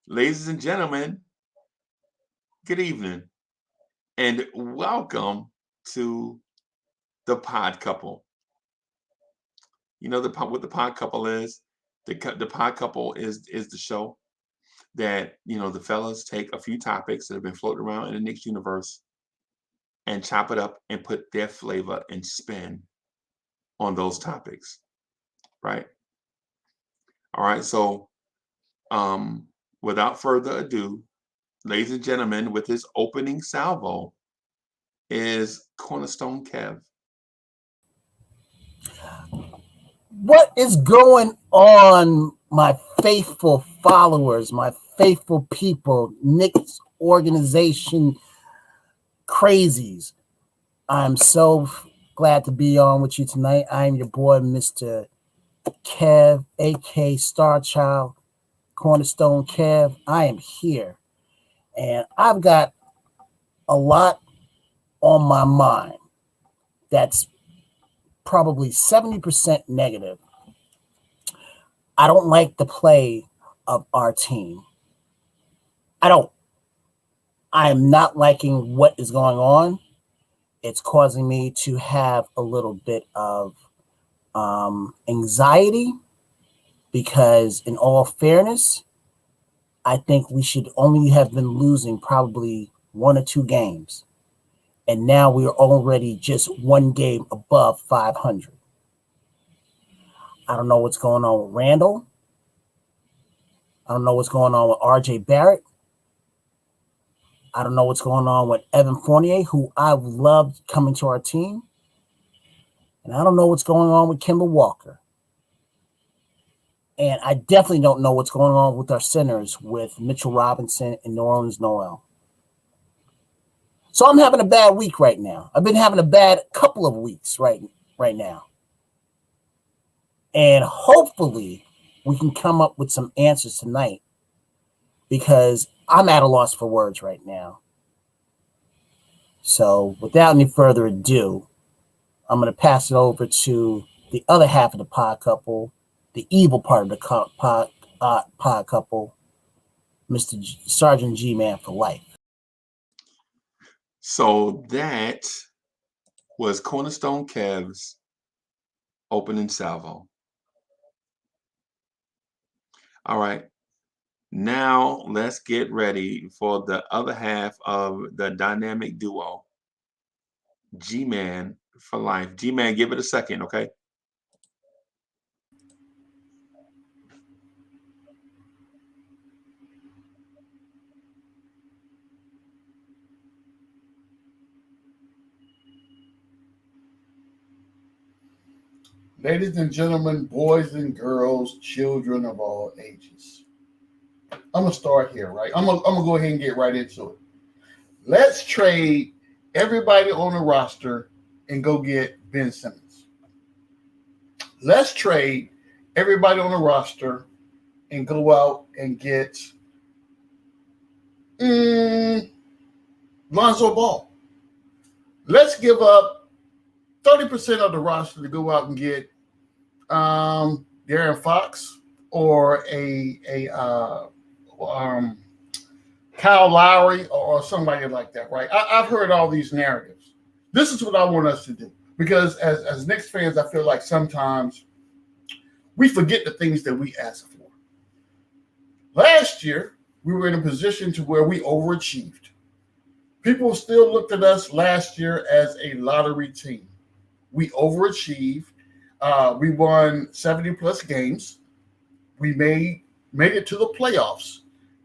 Ladies and gentlemen, good evening and welcome to the Pod Couple. You know what the Pod Couple is? The Pod Couple is the show that the fellas take a few topics that have been floating around in the Knicks universe and chop it up and put their flavor and spin on those topics, right? All right. So, without further ado, ladies and gentlemen, with his opening salvo is Cornerstone Kev. What is going on, my faithful followers, my faithful people, Knicks organization crazies? I'm so glad to be on with you tonight. I'm your boy, Mr. Kev, aka Star Child, Cornerstone Kev. I am here, and I've got a lot on my mind that's probably 70% negative. I don't like the play of our team. I don't. I am not liking what is going on. It's causing me to have a little bit of anxiety because, in all fairness, I think we should only have been losing probably one or two games. And now we are already just one game above 500. I don't know what's going on with Randall. I don't know what's going on with RJ Barrett. I don't know what's going on with Evan Fournier, who I've loved coming to our team. And I don't know what's going on with Kemba Walker. And I definitely don't know what's going on with our centers with Mitchell Robinson and Nerlens Noel. So I'm having a bad week right now. I've been having a bad couple of weeks right now. And hopefully we can come up with some answers tonight because I'm at a loss for words right now. So without any further ado, I'm going to pass it over to the other half of the pod couple, the evil part of the pod couple, Mr. Sergeant G-Man for life. So that was Cornerstone Kev's opening salvo. All right. Now let's get ready for the other half of the dynamic duo, G-Man for life. G-Man, give it a second, okay? Ladies and gentlemen, boys and girls, children of all ages. I'm going to start here, right? I'm gonna go ahead and get right into it. Let's trade everybody on the roster and go get Ben Simmons. Let's trade everybody on the roster and go out and get Lonzo Ball. Let's give up 30% of the roster to go out and get De'Aaron Fox or a Kyle Lowry or somebody like that, right? I've heard all these narratives. This is what I want us to do because as Knicks fans, I feel like sometimes we forget the things that we ask for. Last year, we were in a position to where we overachieved. People still looked at us last year as a lottery team. We overachieved. We won 70 plus games. We made it to the playoffs.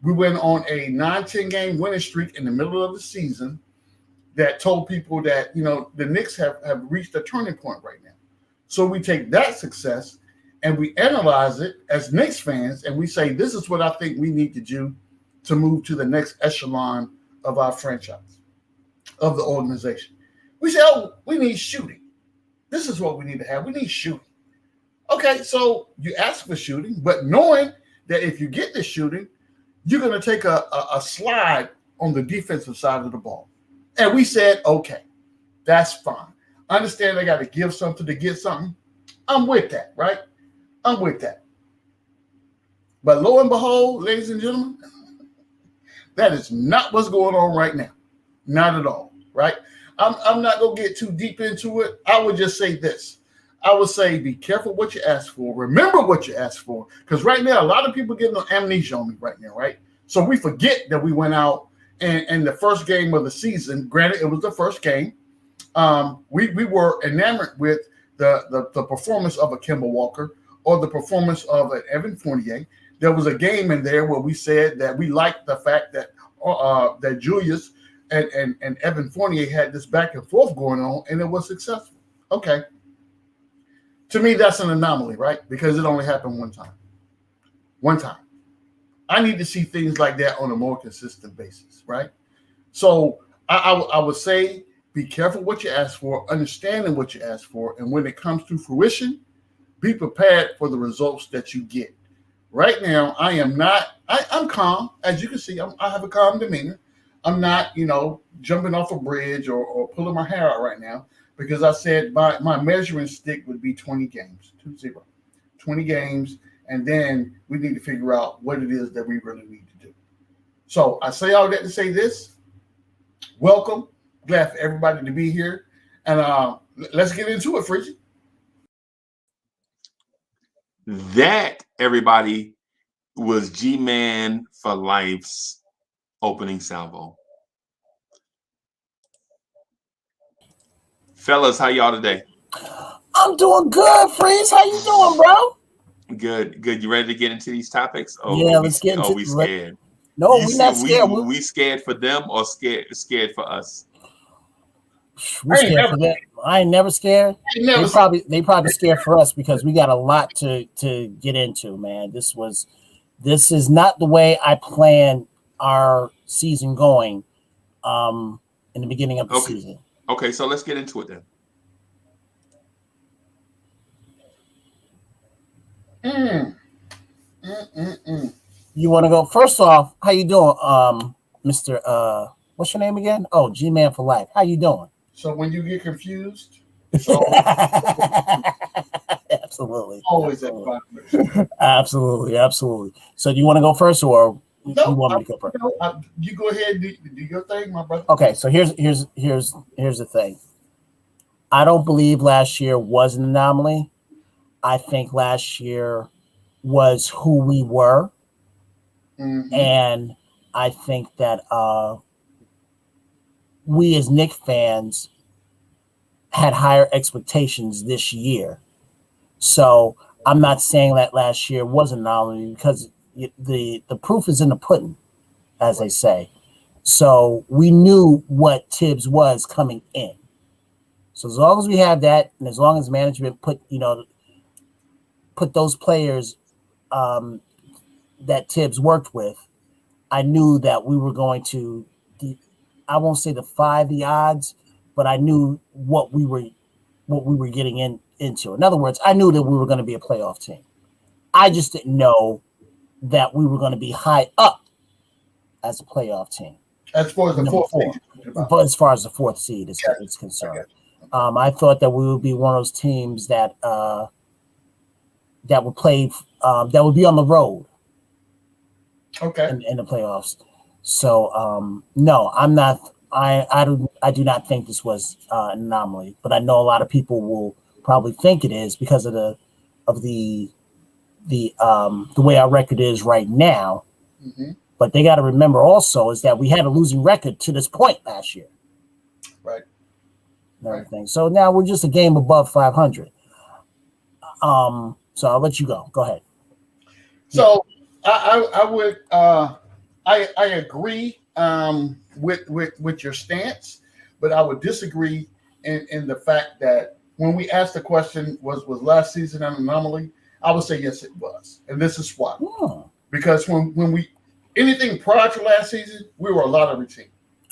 We went on a 9-10 game winning streak in the middle of the season that told people that, the Knicks have reached a turning point right now. So we take that success and we analyze it as Knicks fans and we say, this is what I think we need to do to move to the next echelon of our franchise, of the organization. We say, we need shooting. This is what we need to have. We need shooting. Okay, so you ask for shooting, but knowing that if you get the shooting, you're going to take a slide on the defensive side of the ball. And we said, okay, that's fine. Understand I got to give something to get something. I'm with that, right? I'm with that. But lo and behold, ladies and gentlemen, That is not what's going on right now. Not at all, right? I'm not going to get too deep into it. I would just say this. I would say be careful what you ask for. Remember what you asked for. Because right now, a lot of people getting amnesia on me right now, right? So we forget that we went out and the first game of the season, granted, it was the first game. We were enamored with the performance of a Kemba Walker or the performance of an Evan Fournier. There was a game in there where we said that we liked the fact that that Julius and Evan Fournier had this back and forth going on, and it was successful. Okay. To me, that's an anomaly, right? Because it only happened one time. One time. I need to see things like that on a more consistent basis, right? So I would say be careful what you ask for, understanding what you ask for, and when it comes to fruition, be prepared for the results that you get. Right now, I'm calm. As you can see, I have a calm demeanor. I'm not, jumping off a bridge or pulling my hair out right now because I said my measuring stick would be 20 games, 20. 20 games, and then we need to figure out what it is that we really need to do. So I say all that to say this. Welcome. Glad for everybody to be here. And let's get into it, Frizzy. That, everybody, was G-Man for Life's opening salvo. Fellas, how y'all today? I'm doing good, Freeze. How you doing, bro? Good. You ready to get into these topics? Yeah, let's get into. We scared? No, we're not scared. We scared for them or scared for us? We scared for them. I ain't never scared. They probably scared for us because we got a lot to get into, man. This is not the way I planned our season going in the beginning of the season. Okay, so let's get into it then. You want to go first off? How you doing, Mr. What's your name again? Oh, G-Man for Life. How you doing? So when you get confused, absolutely, always absolutely. So do you want to go first, or you want me to go first? You go ahead and do your thing, my brother. Okay, so here's the thing. I don't believe last year was an anomaly. I think last year was who we were. Mm-hmm. And I think that we as Knicks fans had higher expectations this year. So I'm not saying that last year was an anomaly because the proof is in the pudding, as they say. So we knew what Tibbs was coming in. So as long as we have that, and as long as management put those players that Tibbs worked with, I knew that we were going to, I won't say defy the odds, but I knew what we were getting into. In other words, I knew that we were going to be a playoff team. I just didn't know that we were going to be high up as a playoff team. As far as the fourth seed, but as far as the fourth seed is concerned, I thought that we would be one of those teams that would play, that would be on the road. Okay. In the playoffs. So no, I'm not. I do not think this was an anomaly, but I know a lot of people will probably think it is because of the way our record is right now. Mm-hmm. But they got to remember also is that we had a losing record to this point last year. Right. And everything. Right. So now we're just a game above 500. So I'll let you go. Go ahead. So I would I agree with your stance, but I would disagree in the fact that when we asked the question was last season an anomaly, I would say yes it was, and this is why. Because when we anything prior to last season, we were a lottery team.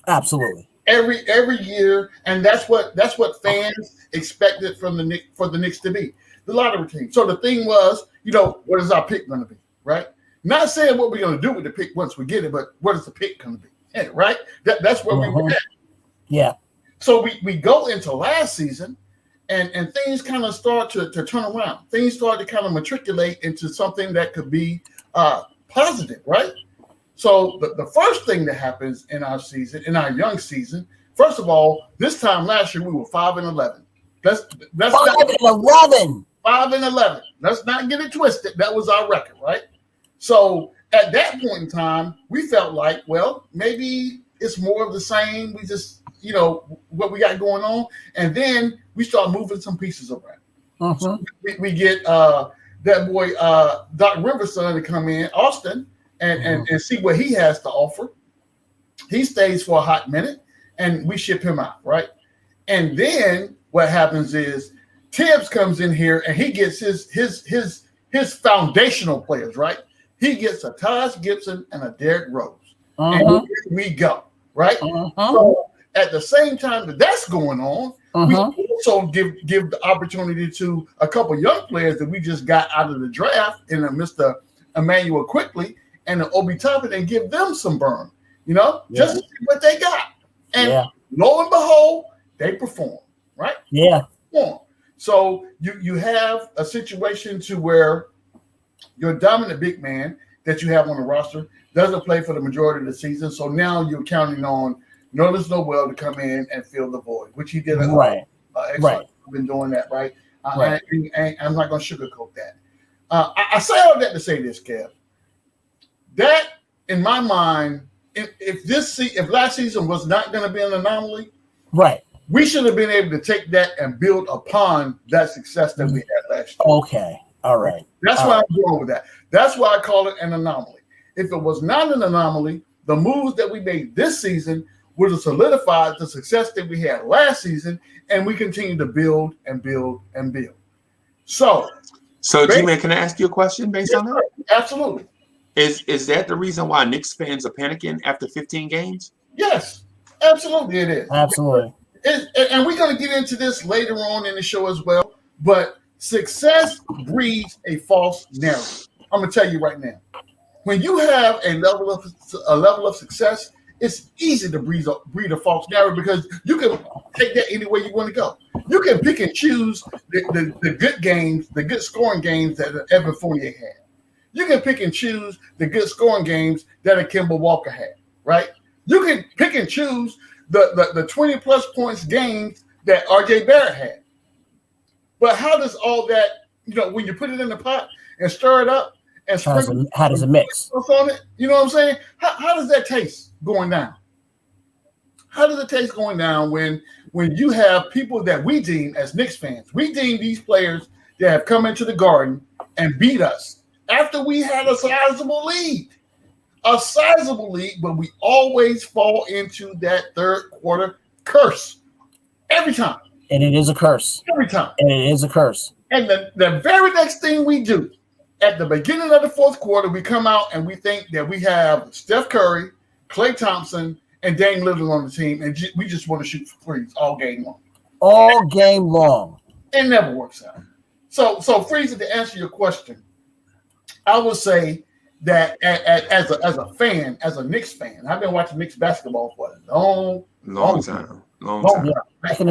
Absolutely. Every year, and that's what fans expected for the Knicks to be, the lottery team. So the thing was, what is our pick going to be, right? Not saying what we're going to do with the pick once we get it, but what is the pick going to be, right? That's where we were at. Yeah. So we go into last season, and things kind of start to turn around. Things start to kind of matriculate into something that could be positive, right? So the first thing that happens in our season, in our young season, first of all, this time last year we were 5-11. That's 5-11. 5-11. Let's not get it twisted. That was our record, right? So at that point in time, we felt like, well, maybe it's more of the same. We just, what we got going on. And then we start moving some pieces around. So we get that boy, Doc Rivers' son, to come in, Austin, and see what he has to offer. He stays for a hot minute, and we ship him out, right? And then what happens is Tibbs comes in here, and he gets his foundational players, right? He gets a Taj Gibson and a Derrick Rose. And here we go, right? So at the same time that's going on, we also give the opportunity to a couple young players that we just got out of the draft in Mr. Emmanuel Quickly and the Obi Toppin, and give them some burn, just to see what they got. And lo and behold, they perform, right? Yeah. Perform. So you have a situation to where your dominant big man that you have on the roster doesn't play for the majority of the season. So now you're counting on Nerlens Noel to come in and fill the void, which he did. Right. Been doing that, right? Right. I'm not going to sugarcoat that. I say all that to say this, Kev. That, in my mind, if last season was not going to be an anomaly, right, we should have been able to take that and build upon that success that we had last year. Okay. All right. That's why I'm going with that. That's why I call it an anomaly. If it was not an anomaly, the moves that we made this season would have solidified the success that we had last season, and we continue to build and build and build. So G-Man, can I ask you a question based on that? Absolutely. Is that the reason why Knicks fans are panicking after 15 games? Yes, absolutely it is. Absolutely. And we're going to get into this later on in the show as well, but success breeds a false narrative. I'm going to tell you right now. When you have a level of success, it's easy to breed a false narrative because you can take that any way you want to go. You can pick and choose the good games, the good scoring games that Evan Fournier had. You can pick and choose the good scoring games that a Kemba Walker had, right? You can pick and choose the 20-plus points games that R.J. Barrett had. But how does all that, when you put it in the pot and stir it up and sprinkle, how does it mix on it? You know what I'm saying? How does that taste going down? How does it taste going down when you have people that we deem as Knicks fans, we deem these players that have come into the Garden and beat us after we had a sizable lead, but we always fall into that third quarter curse every time. And it is a curse. Every time. And it is a curse. And the very next thing we do, at the beginning of the fourth quarter, we come out and we think that we have Steph Curry, Klay Thompson, and Dame Lillard on the team, and we just want to shoot threes all game long. All game long. It never works out. So Freezer, to answer your question, I would say that as a fan, as a Knicks fan, I've been watching Knicks basketball for a long time. Yeah. Back in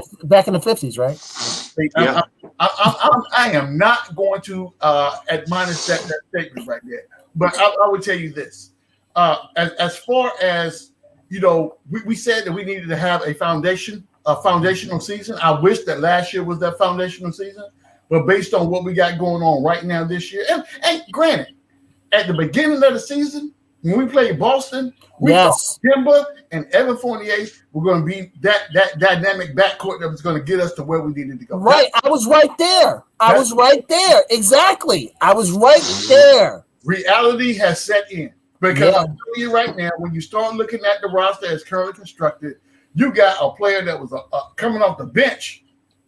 the 50s, right? Yeah. I am not going to admonish that statement right there, but I would tell you this: as far as we said that we needed to have a foundational season. I wish that last year was that foundational season, but based on what we got going on right now this year, and granted, at the beginning of the season when we played Boston, we thought Kemba and Evan Fournier were going to be that dynamic backcourt that was going to get us to where we needed to go. Right, I was right there. Exactly. I was right there. Reality has set in. Because I'm telling you right now, when you start looking at the roster as currently constructed, you got a player that was coming off the bench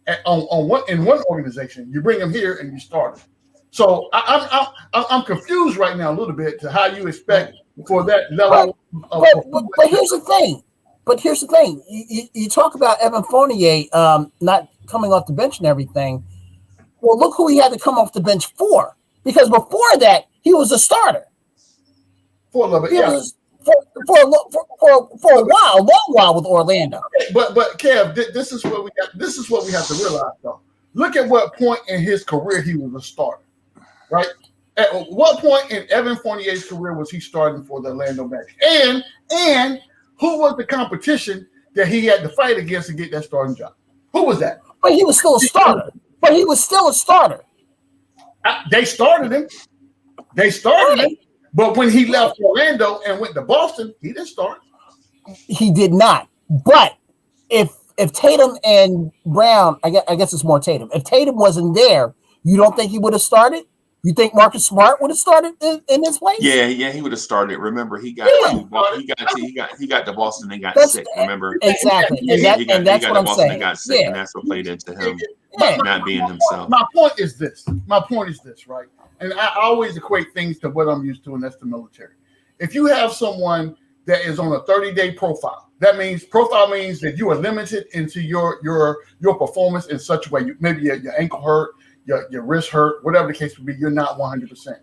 in one organization. You bring him here and you start him. So I'm confused right now a little bit to how you expect for that level. But here's the thing. You talk about Evan Fournier not coming off the bench and everything. Well, look who he had to come off the bench for. Because before that, he was a starter. For a little bit, for a long while with Orlando. But Kev, this is what we got. This is what we have to realize, though. Look at what point in his career he was a starter, right? At what point in Evan Fournier's career was he starting for the Orlando Magic? And who was the competition that he had to fight against to get that starting job? Who was that? But he was still a starter. They started him. But when he left Orlando and went to Boston, he didn't start. He did not. But if Tatum and Brown, I guess it's more Tatum. If Tatum wasn't there, you don't think he would have started? You think Marcus Smart would have started in his place? Yeah, he would have started. Remember, he got to Boston and got sick. Remember, exactly. He got that's to what I'm Boston saying. and got sick, and that's what played into him not being himself. My point is this, right? And I always equate things to what I'm used to, and that's the military. If you have someone that is on a 30-day profile, that means that you are limited into your performance in such a way. Maybe your ankle hurt, your wrist hurt, whatever the case would be, you're not 100%.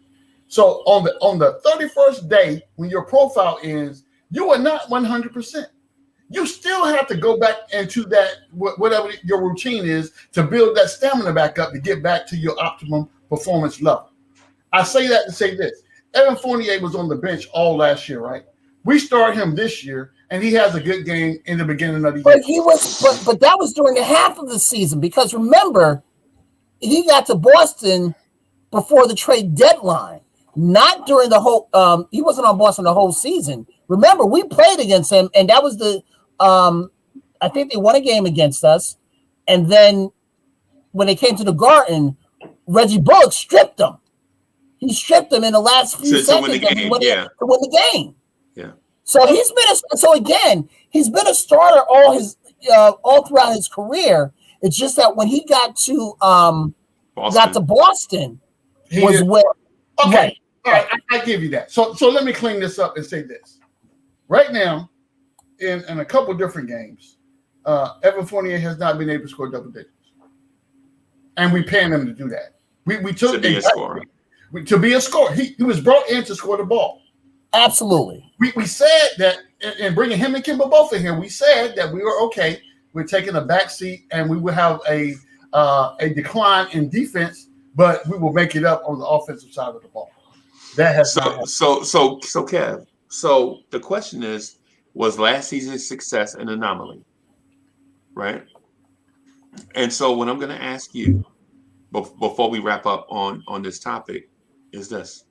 So on the 31st day, when your profile ends, you are not 100%. You still have to go back into that, whatever your routine is, to build that stamina back up to get back to your optimum performance level. I say that to say this. Evan Fournier was on the bench all last year, right? We start him this year, and he has a good game in the beginning of the year. But that was during the half of the season, because remember, he got to Boston before the trade deadline, not during the whole. He wasn't on Boston the whole season. Remember, we played against him, and that was the. I think they won a game against us, and then when they came to the Garden, Reggie Bullock stripped them. He stripped them in the last few seconds to win the game. Yeah. So he's been a starter all throughout his career. It's just that when he got to Boston was where. Okay, all right, I give you that. So let me clean this up and say this. Right now, in a couple different games, Evan Fournier has not been able to score double digits, and we paying him to do that. We took to be a scorer. To be a scorer, he was brought in to score the ball. Absolutely. We said that in bringing him and Kimba both in here, we said that we were okay. We're taking a back seat, and we will have a decline in defense, but we will make it up on the offensive side of the ball. That has so Kev. So the question is, was last season's success an anomaly, right? And so what I'm going to ask you before we wrap up on this topic is this: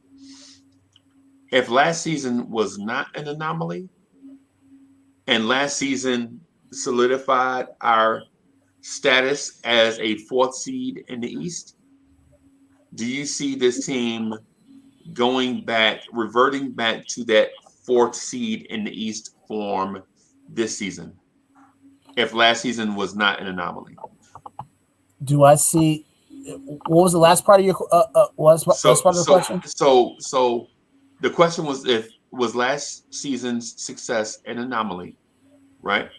if last season was not an anomaly, and last season solidified our status as a 4th seed in the East, do you see this team reverting back to that 4th seed in the East form this season, if last season was not an anomaly? Do I see? What was the last part of your last part of the question? So the question was, if was last season's success an anomaly, right?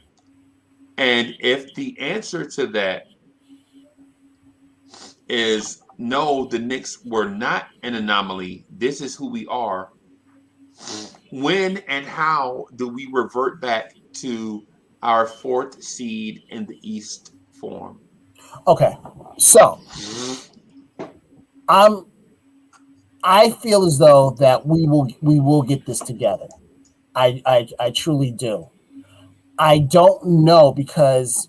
And if the answer to that is no, the Knicks were not an anomaly, this is who we are, when and how do we revert back to our 4th seed in the East form? Okay, so I feel as though that we will get this together. I truly do. I don't know, because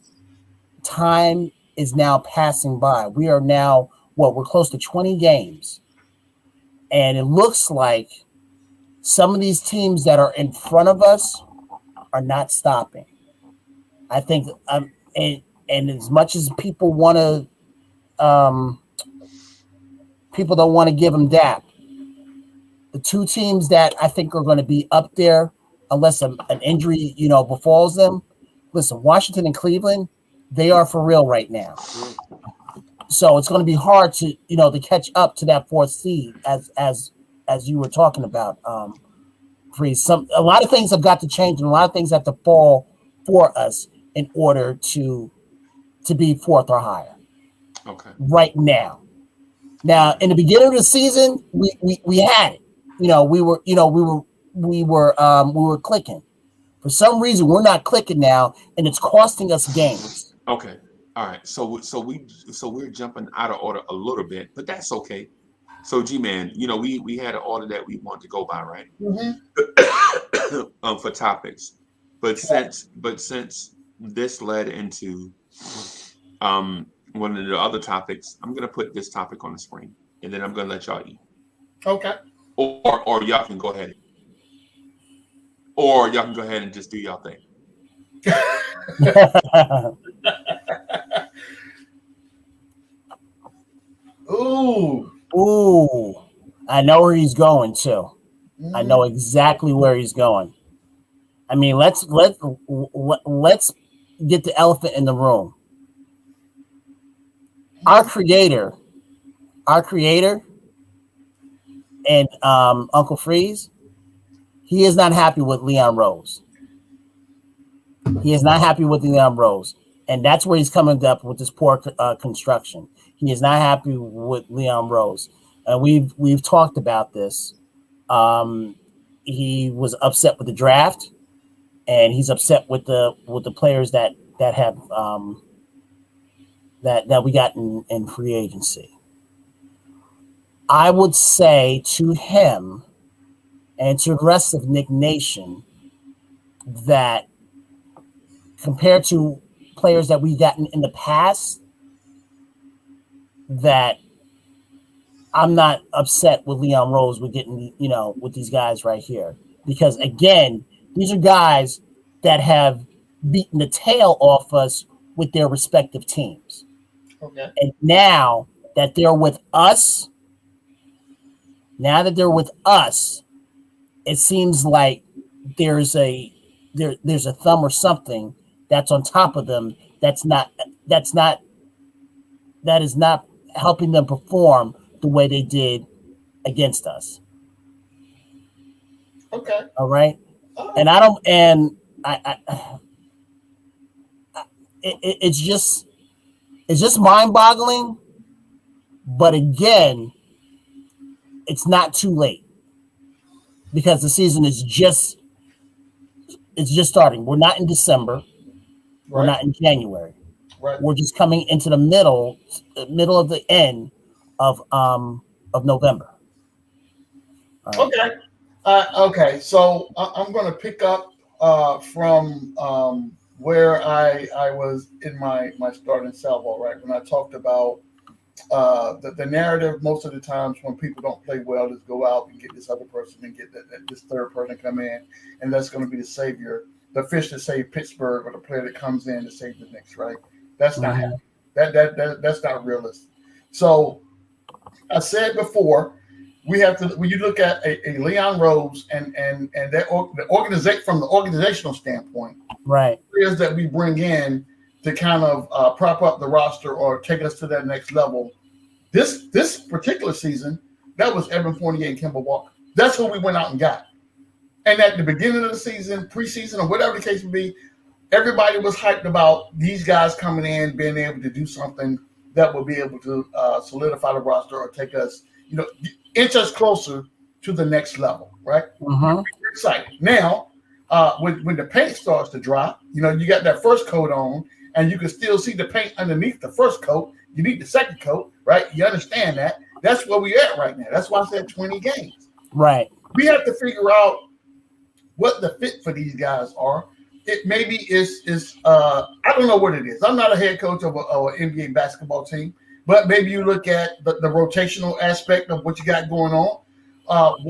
time is now passing by. We are now we're close to 20 games, and it looks like some of these teams that are in front of us are not stopping. I think and as much as people want to, people don't want to give them that. The two teams that I think are going to be up there, unless an injury, befalls them. Listen, Washington and Cleveland, they are for real right now. So it's going to be hard to catch up to that 4th seed, as you were talking about, Freeze. A lot of things have got to change, and a lot of things have to fall for us in order to be 4th or higher. Okay. Right now. Now, in the beginning of the season, we had it. We were clicking. For some reason, we're not clicking now, and it's costing us games. Okay. All right. So we're jumping out of order a little bit, but that's okay. So, G-Man, we had an order that we wanted to go by, right? For topics, but since this led into one of the other topics, I'm gonna put this topic on the screen, and then I'm gonna let y'all eat. Okay. Or y'all can go ahead, or y'all can go ahead and just do y'all thing. Ooh. I know where he's going to. I know exactly where he's going. I mean, let's get the elephant in the room. Our creator, and Uncle Freeze, he is not happy with Leon Rose. He is not happy with Leon Rose, and that's where he's coming up with this poor construction. He is not happy with Leon Rose, and we've talked about this. He was upset with the draft, and he's upset with the players that have that we got in free agency. I would say to him and to the rest of Knick Nation that compared to players that we've gotten in the past, that I'm not upset with Leon Rose with getting, with these guys right here. Because again, these are guys that have beaten the tail off us with their respective teams. Okay. And now that they're with us, it seems like there's a thumb or something that's on top of them that is not helping them perform the way they did against us. Okay. All right. And it's just mind-boggling. But again, it's not too late because the season is just starting. We're not in December. We're not in January. Right. We're just coming into the middle of the end of November. Right. Okay. Okay. So I'm going to pick up from where I was in my starting salvo, right? When I talked about the narrative, most of the times when people don't play well, just go out and get this other person and get this third person come in, and that's going to be the savior, the fish that saved Pittsburgh, or the player that comes in to save the Knicks, right? That's not happening. That's not realistic. So I said before, we have to, when you look at a Leon Rose and that the organization from the organizational standpoint, right, players that we bring in to kind of prop up the roster or take us to that next level. This particular season, that was Evan Fournier and Kemba Walker. That's who we went out and got. And at the beginning of the season, preseason, or whatever the case may be, everybody was hyped about these guys coming in, being able to do something that will be able to solidify the roster or take us, inch us closer to the next level, right? Mm-hmm. We're excited. Now, when the paint starts to dry, you got that first coat on, and you can still see the paint underneath the first coat. You need the second coat, right? You understand that. That's where we're at right now. That's why I said 20 games. Right. We have to figure out what the fit for these guys are. It maybe is I don't know what it is. I'm not a head coach of an NBA basketball team, but maybe you look at the rotational aspect of what you got going on.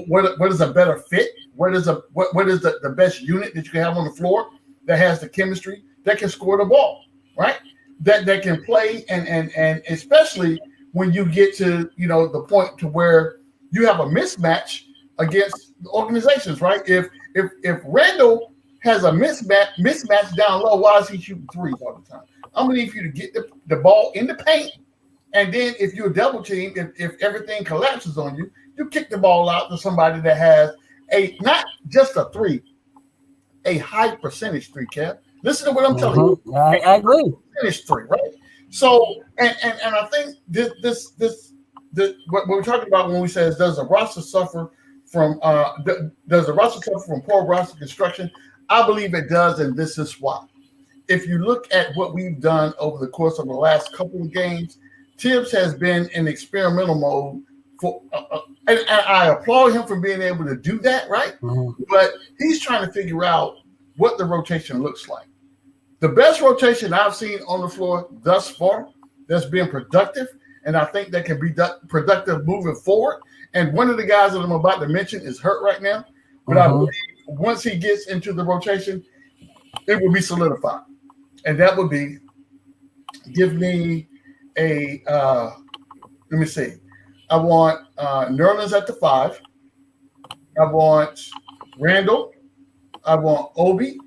What is a better fit? What is the best unit that you can have on the floor that has the chemistry that can score the ball, right? That can play and especially when you get to the point to where you have a mismatch against organizations, right? If Randall has a mismatch down low, why is he shooting threes all the time? I'm gonna need for you to get the ball in the paint, and then if you're a double team, if everything collapses on you, you kick the ball out to somebody that has not just a three, a high percentage three, Kev. Listen to what I'm telling you. I agree. Percentage three, right? So, and I think this what we're talking about when we say does the roster suffer from poor roster construction? I believe it does, and this is why. If you look at what we've done over the course of the last couple of games, Tibbs has been in experimental mode and I applaud him for being able to do that, right? Mhm. But he's trying to figure out what the rotation looks like. The best rotation I've seen on the floor thus far that's been productive, and I think that can be productive moving forward. And one of the guys that I'm about to mention is hurt right now, but I believe once he gets into the rotation, it will be solidified. And that would be give me a let me see. I want Nerlens at the 5. I want Randall. I want Obi.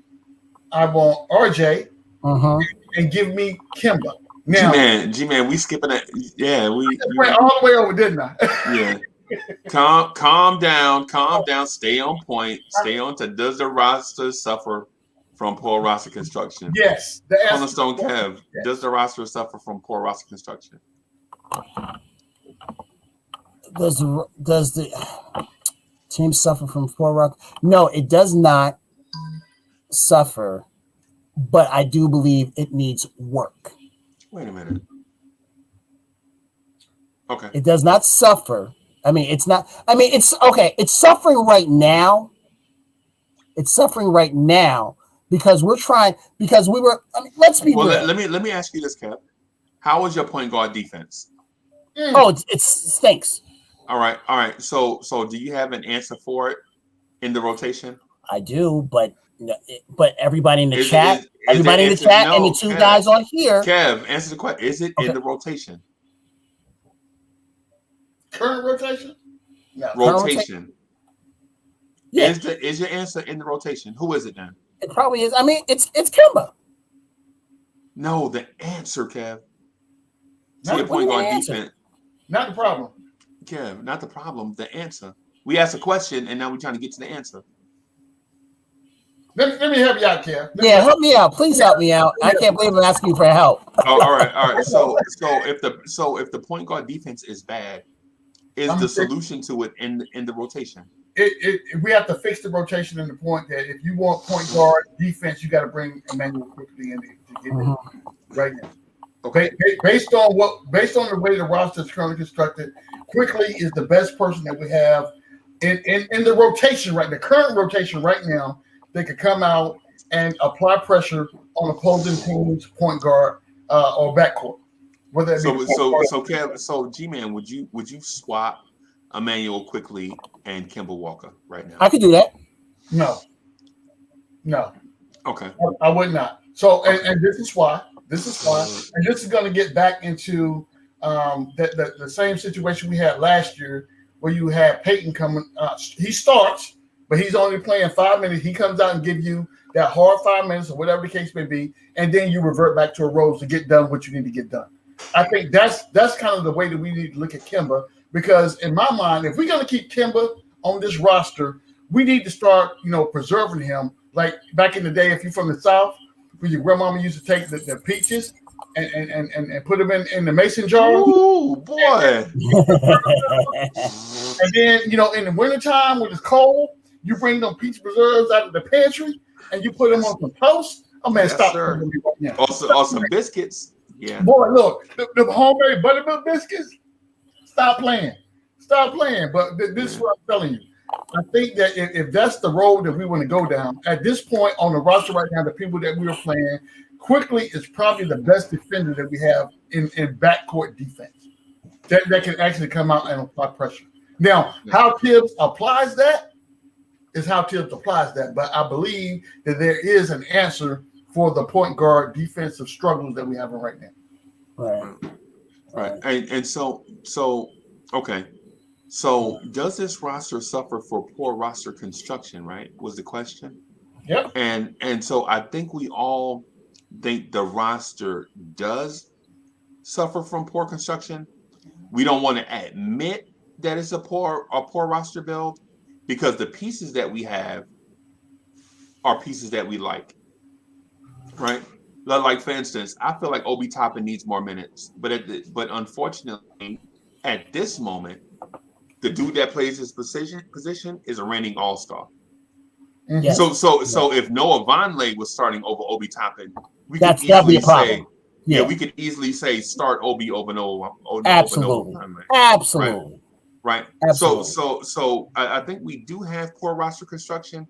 I want RJ. And give me Kemba. Now, G-Man, we skipping that. Yeah, I went all the way over, didn't I? Yeah. Calm down. Stay on point. Stay on to. Does the roster suffer from poor roster construction? Yes. Cornerstone Kev, yes. Does the roster suffer from poor roster construction? Does the team suffer from poor roster? No, it does not suffer, but I do believe it needs work. Wait a minute. Okay. It does not suffer. It's okay. It's suffering right now. It's suffering right now because let's be real. Let me ask you this, Kev. How was your point guard defense? Oh, it stinks. All right. So do you have an answer for it in the rotation? I do, but everybody in the chat, and the two guys on here. Kev, answer the question. Is it in the rotation? Current rotation? No. Rotation. Yeah. Is your answer in the rotation? Who is it then? It probably is. It's Kemba. No, the answer, Kev. To your point guard defense. Not the problem. Kev, not the problem. The answer. We asked a question, and now we're trying to get to the answer. Let me help you out, Kev. Help me out. Please help me out. I can't believe I'm asking you for help. Oh, all right. So if the point guard defense is bad, is the solution to it in the rotation? We have to fix the rotation in the point that if you want point guard defense, you got to bring Emmanuel quickly in to get it right now. Okay, based on the way the roster is currently constructed, quickly is the best person that we have in the rotation right. The current rotation right now, they could come out and apply pressure on opposing teams' point guard or backcourt. So G-Man, would you swap Emmanuel Quickly and Kemba Walker right now? I could do that. No. Okay. I would not. So and this is why. And this is going to get back into the same situation we had last year where you had Peyton coming. He starts, but he's only playing 5 minutes. He comes out and gives you that hard 5 minutes or whatever the case may be, and then you revert back to a roles to get done what you need to get done. I think that's kind of the way that we need to look at Kemba, because in my mind, if we're going to keep Kemba on this roster, we need to start, preserving him. Like back in the day, if you're from the South, where your grandmama used to take the peaches and put them in the mason jar. Ooh, boy. And then, in the wintertime when it's cold, you bring them peach preserves out of the pantry and you put them on some toast. Oh, man, stop. Sir. Also biscuits. Yeah. Boy, look, the homemade buttermilk biscuits, stop playing. But this is what I'm telling you. I think that if that's the road that we want to go down, at this point on the roster right now, the people that we are playing, Quickly is probably the best defender that we have in backcourt defense that can actually come out and apply pressure. Now, how Tibbs applies that is how Tibbs applies that. But I believe that there is an answer for the point guard defensive struggles that we have right now. Right. And so okay. So does this roster suffer for poor roster construction, right? Was the question. Yep. And so I think we all think the roster does suffer from poor construction. We don't want to admit that it's a poor roster build because the pieces that we have are pieces that we like. Right? Like for instance, I feel like Obi Toppin needs more minutes, but unfortunately, at this moment, the dude that plays his position is a reigning all-star. Yes. So if Noah Vonleh was starting over Obi Toppin, we could easily say start Obi over Noah. Absolutely. Right? right? Absolutely. So I think we do have poor roster construction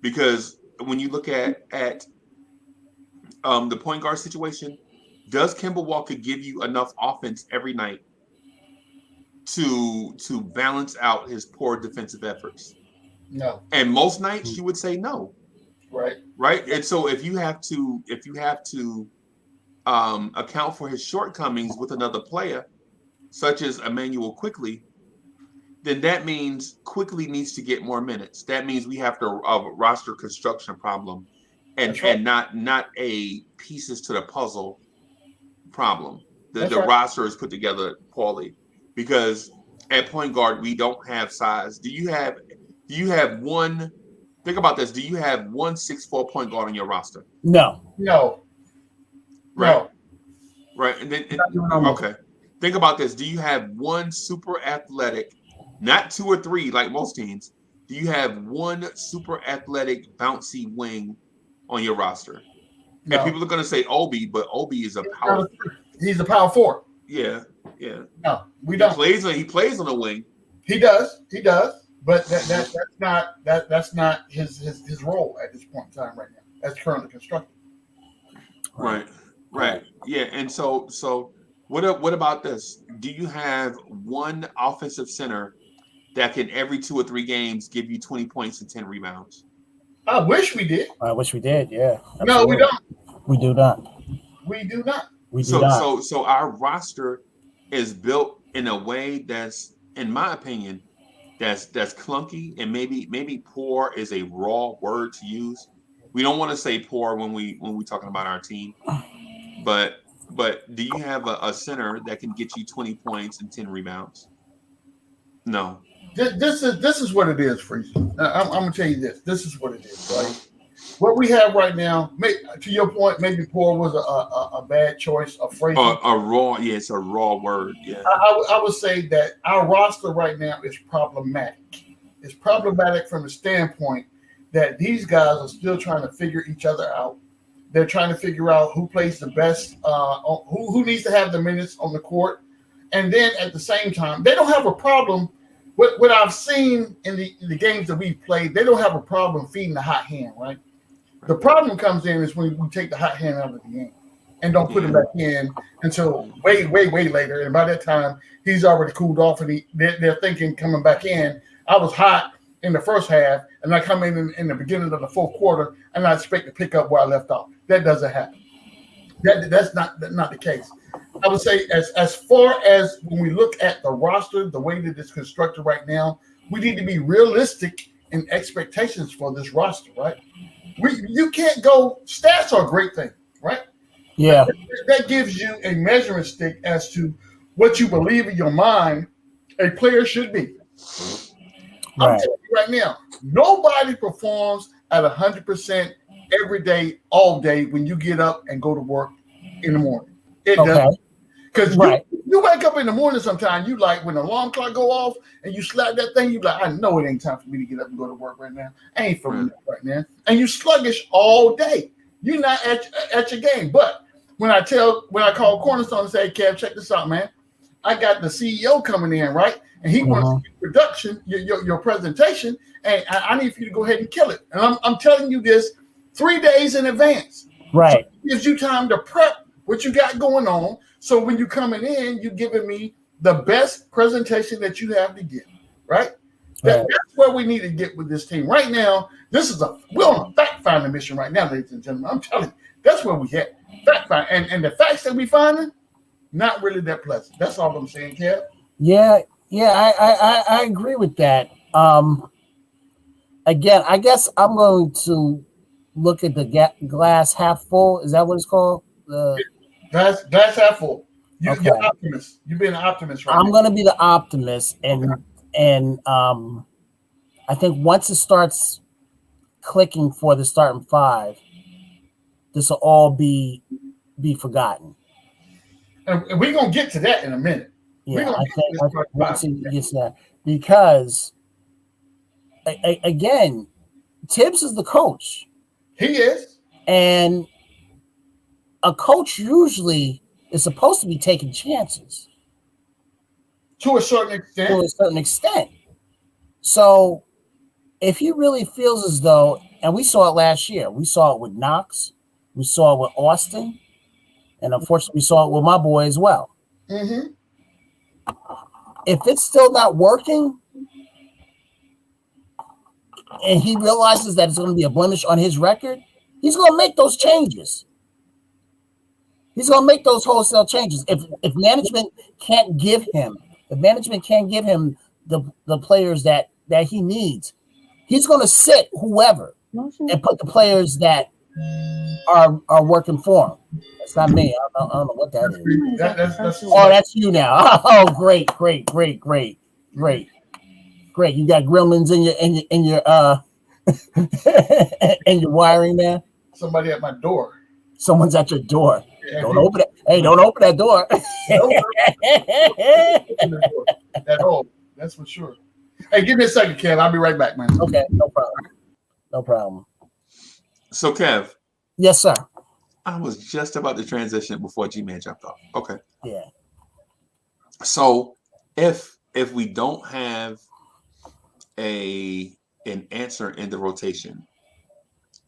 because when you look at the point guard situation, does Kemba Walker give you enough offense every night to balance out his poor defensive efforts? No. And most nights you would say no, Right. right? And so if you have to account for his shortcomings with another player, such as Emmanuel Quickly, then that means Quickly needs to get more minutes. That means we have to a roster construction problem, and That's right. not a pieces to the puzzle problem. The That's the right. roster is put together poorly because at point guard we don't have size. Do you have one? Think about this. Do you have one 6'4" point guard on your roster? No. No. Right, No. right. And then Not even almost. okay, think about this. Do you have one super athletic, not two or three like most teams? Do you have one super athletic bouncy wing on your roster? And No. people are going to say Obi, but Obi is a power. He's a power forward. Yeah. No, we He don't. plays on the wing. He does. But that's not his role at this point in time right now. That's currently constructed. Right. Yeah. And so what about this? Do you have one offensive center that can every 2 or 3 games give you 20 points and 10 rebounds? I wish we did. I wish we did. Yeah. Absolutely. No, we don't. We do not. We do not. We do not. So our roster is built in a way that's, in my opinion, that's clunky, and maybe poor is a raw word to use. We don't want to say poor when we talking about our team, but do you have a center that can get you 20 points and 10 rebounds? No. This is what it is, Freeze. I'm gonna tell you this. This is what it is, right? What we have right now, to your point, maybe poor was a bad choice of phrasing. It's a raw word. Yeah. I would say that our roster right now is problematic. It's problematic from the standpoint that these guys are still trying to figure each other out. They're trying to figure out who plays the best, who needs to have the minutes on the court. And then at the same time, they don't have a problem. What I've seen in the games that we've played, they don't have a problem feeding the hot hand, right? The problem comes in is when we take the hot hand out of the game and don't put him back in until way later. And by that time, he's already cooled off, and they're thinking coming back in, I was hot in the first half, and I come in the beginning of the fourth quarter, and I expect to pick up where I left off. That doesn't happen. That's not the case. I would say as far as when we look at the roster, the way that it's constructed right now, we need to be realistic in expectations for this roster, right? You can't go. Stats are a great thing, right? Yeah. That gives you a measuring stick as to what you believe in your mind a player should be. I'm telling you right now, nobody performs at 100% every day, all day when you get up and go to work in the morning. It doesn't. Because you wake up in the morning sometimes, you like when the alarm clock go off and you slap that thing, you like, I know it ain't time for me to get up and go to work right now. I ain't feeling that right now. And you sluggish all day. You're not at your game. But when I call Cornerstone and say, hey, Kev, check this out, man. I got the CEO coming in, right? And he wants your production, your presentation, and I need for you to go ahead and kill it. And I'm telling you this 3 days in advance. Right. So it gives you time to prep what you got going on. So when you're coming in, you're giving me the best presentation that you have to give, right? That's where we need to get with this team. Right now, we're on a fact-finding mission right now, ladies and gentlemen. I'm telling you, that's where we at. Fact-finding. And the facts that we finding, not really that pleasant. That's all I'm saying, Kev. Yeah, I agree with that. Again, I guess I'm going to look at the glass half full. Is that what it's called? Glass half full. You're an optimist. You're being an optimist right now. I'm going to be the optimist, and I think once it starts clicking for the starting five, this will all be forgotten. And we're going to get to that in a minute. Yeah, I think once it gets that, because again, Tibbs is the coach. He is. And a coach usually is supposed to be taking chances. To a certain extent. To a certain extent. So if he really feels as though, and we saw it last year, we saw it with Knox, we saw it with Austin, and unfortunately we saw it with my boy as well. Mm-hmm. If it's still not working, and he realizes that it's going to be a blemish on his record, he's going to make those changes. He's going to make those wholesale changes. If management can't give him, the players that he needs, he's going to sit whoever and put the players that are working for him. That's not me. I don't know what that is. That's you now. Oh, great. You got gremlins in your and your wiring there. Somebody at my door. Someone's at your door. Yeah, don't open it. Hey, don't open that door. At all. That's for sure. Hey, give me a second, Kev. I'll be right back, man. Okay, no problem. So, Kev. Yes, sir. I was just about to transition before G-Man jumped off. Okay. Yeah. So, if we don't have an answer in the rotation,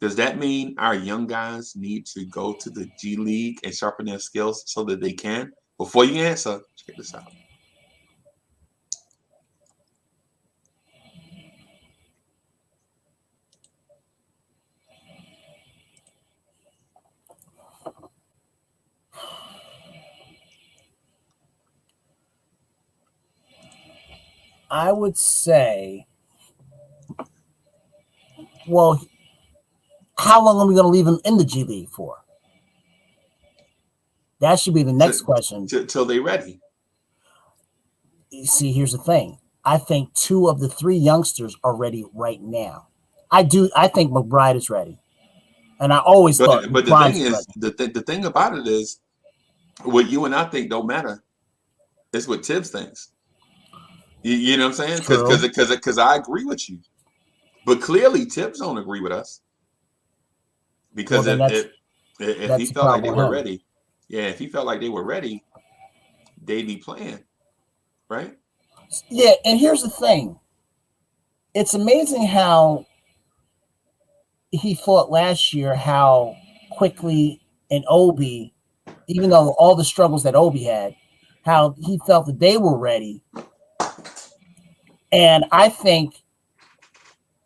does that mean our young guys need to go to the G League and sharpen their skills so that they can? Before you answer, check this out. I would say, well, how long are we going to leave him in the G League for? That should be the next question. Till they're ready. You see, here's the thing. I think 2 of the 3 youngsters are ready right now. I think McBride is ready. And I always thought. But the thing is, the thing about it is, what you and I think don't matter. It's what Tibbs thinks. You know what I'm saying? Because I agree with you. But clearly Tibbs don't agree with us. Because if he felt like they were ready, if he felt like they were ready, they'd be playing, right? Yeah, and here's the thing. It's amazing how he fought last year, how quickly and Obi, even though all the struggles that Obi had, how he felt that they were ready. And I think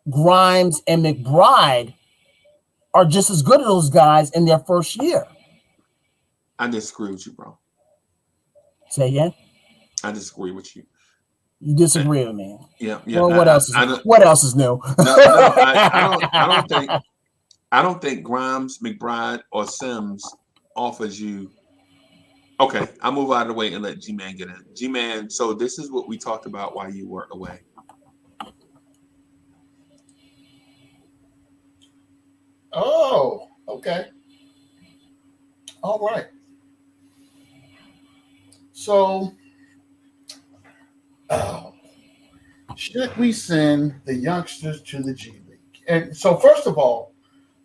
Grimes and McBride are just as good as those guys in their first year. I disagree with you, bro. Say again? I disagree with you. You disagree with me? Yeah. Well, what else is new? I don't think Grimes, McBride, or Sims offers you. Okay, I'll move out of the way and let G-Man get in. G-Man, so this is what we talked about while you were away. Oh, okay. All right. So, should we send the youngsters to the G League? And so, first of all,